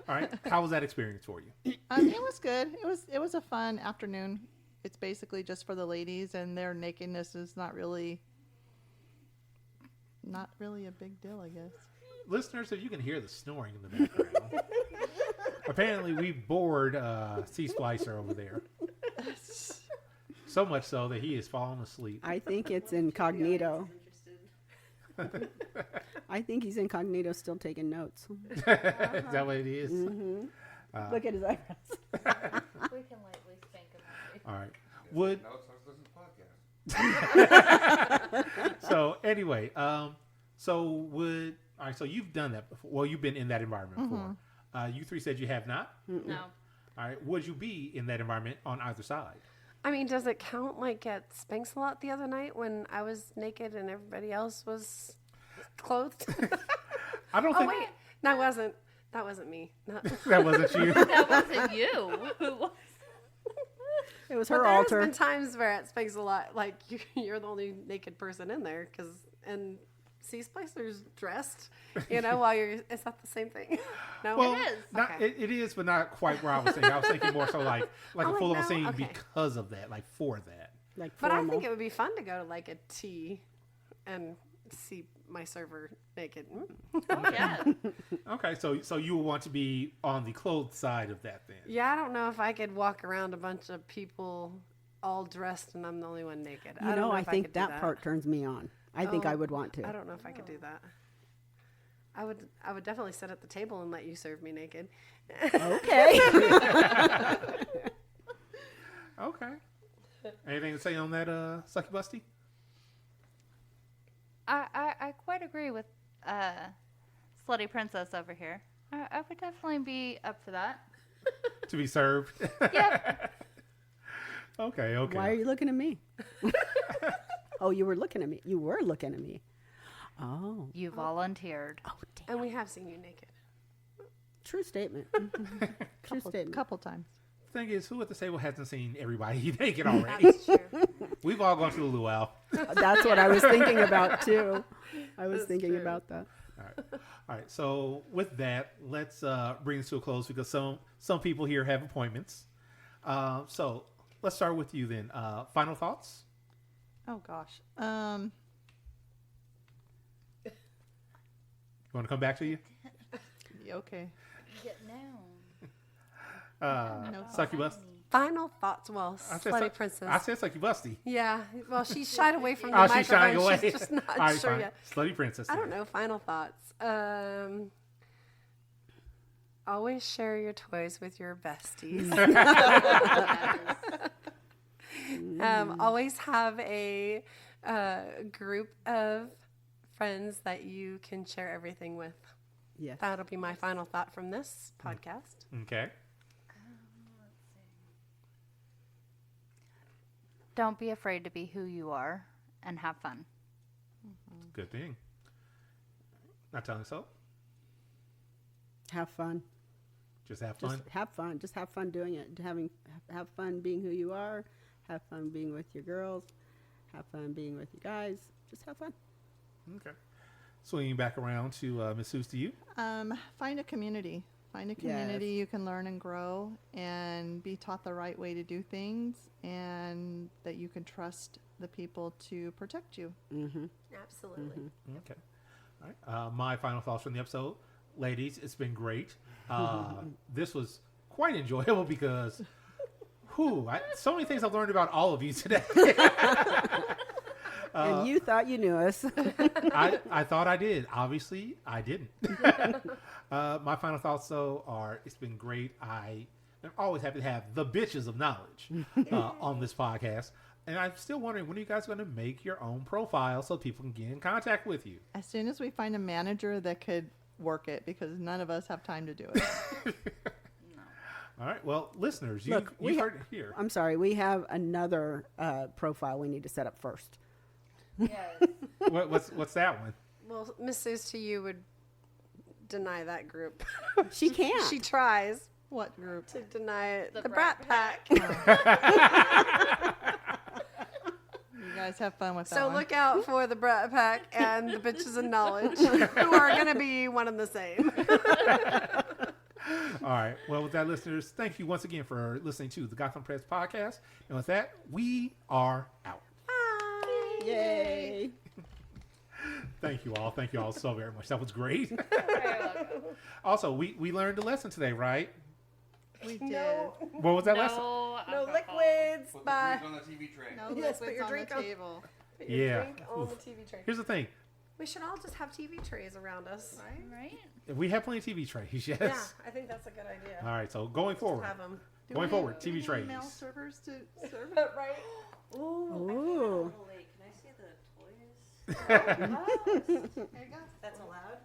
All right. How was that experience for you? It was good. It was a fun afternoon. It's basically just for the ladies, and their nakedness is not really a big deal, I guess. Listeners, if you can hear the snoring in the background, apparently we bored C Splicer over there. So much so that he is falling asleep. I think it's incognito. I think he's incognito still taking notes. Is that what it is? Look at his eyebrows. We can lightly spank him. All right. Notes, I was listening to podcasts. So anyway, so you've done that before. Well, you've been in that environment before. You three said you have not. No. All right. Would you be in that environment on either side? I mean, does it count like at Spanx a lot the other night when I was naked and everybody else was clothed? I don't Oh think wait, that wasn't me. No. that wasn't you. That wasn't you. Who was? It was But her there's altar. been times where at Spanx a lot, like you're the only naked person in there, and C Splicer's dressed, while you're. Is that the same thing? No, Well, It is. Okay. it is, but not quite where I was thinking. I was thinking more so like a like, full-on no? scene Okay. because of that, like for that. Like But I formal. think it would be fun to go to like a tea and see my server naked. Oh, yeah. Okay, so you would want to be on the clothed side of that then. Yeah, I don't know if I could walk around a bunch of people all dressed and I'm the only one naked. You I don't know, know I if think could do that part turns me on. I think I would want to. I don't know if I could do that. I would definitely sit at the table and let you serve me naked. Okay. Okay. Anything to say on that, Sucky Busty? I quite agree with Slutty Princess over here. I would definitely be up for that. To be served? Yep. Okay. Why are you looking at me? Oh, you were looking at me. You were looking at me. Oh. You volunteered. Oh, damn. And we have seen you naked. True statement. True statement. Couple times. Thing is, who at the table hasn't seen everybody naked already? That's true. We've all gone to the luau. That's what I was thinking about, too. I was thinking true. about that. All right. So with that, let's bring this to a close because some people here have appointments. So let's start with you then. Final thoughts? Oh gosh. You want to come back to you? Okay. Get now. Sucky Bust? Final thoughts. Well, I said Slutty Princess. I said Sucky Busty. Yeah. Well, she shied away from the Oh, microphone. she's shying away. She's just not All right, sure fine. yet. Slutty Princess. I don't then. know. Final thoughts. Always share your toys with your besties. Always have a group of friends that you can share everything with. Yes. That'll be my final thought from this podcast. Okay. Don't be afraid to be who you are and have fun. Good thing. Not telling so. Have fun. Just have fun. Just have fun. Just have fun doing it. Have fun being who you are. Have fun being with your girls. Have fun being with you guys. Just have fun. Okay. Swinging back around to Miss Seuss, to you. Find a community. Find a community you can learn and grow and be taught the right way to do things, and that you can trust the people to protect you. Mm-hmm. Absolutely. Okay. All right. My final thoughts from the episode. Ladies, it's been great. This was quite enjoyable because, so many things I've learned about all of you today. And you thought you knew us. I thought I did. Obviously, I didn't. My final thoughts, though, are it's been great. I'm always happy to have the bitches of knowledge on this podcast. And I'm still wondering, when are you guys going to make your own profile so people can get in contact with you? As soon as we find a manager that could work it, because none of us have time to do it. All right. Well, listeners, Look, you've heard it here. I'm sorry. We have another profile we need to set up first. Yes. What's that one? Well, Miss Seuss to you would deny that group. She can't. She tries What group? to deny it. The The Brat Brat Pack. You guys have fun with that So one. look out for the Brat Pack and the Bitches of Knowledge, who are going to be one and the same. All right. Well, with that, listeners, thank you once again for listening to the Gotham Press podcast. And with that, we are out. Yay. Thank you all. Thank you all so very much. That was great. Also, we learned a lesson today, right? We did. No, What was that lesson? No no alcohol. liquids. Put the By drink on the TV tray. No Yes, put liquids your on drink the on- table. put your Yeah. drink on the TV tray. Here's the thing. We should all just have TV trays around us. Right? We have plenty of TV trays, yes. Yeah, I think that's a good idea. All right. So going forward, Have them. going forward, TV trays. Male servers to serve. Right? Ooh. Wait, can I see the toys? There you go. That's allowed?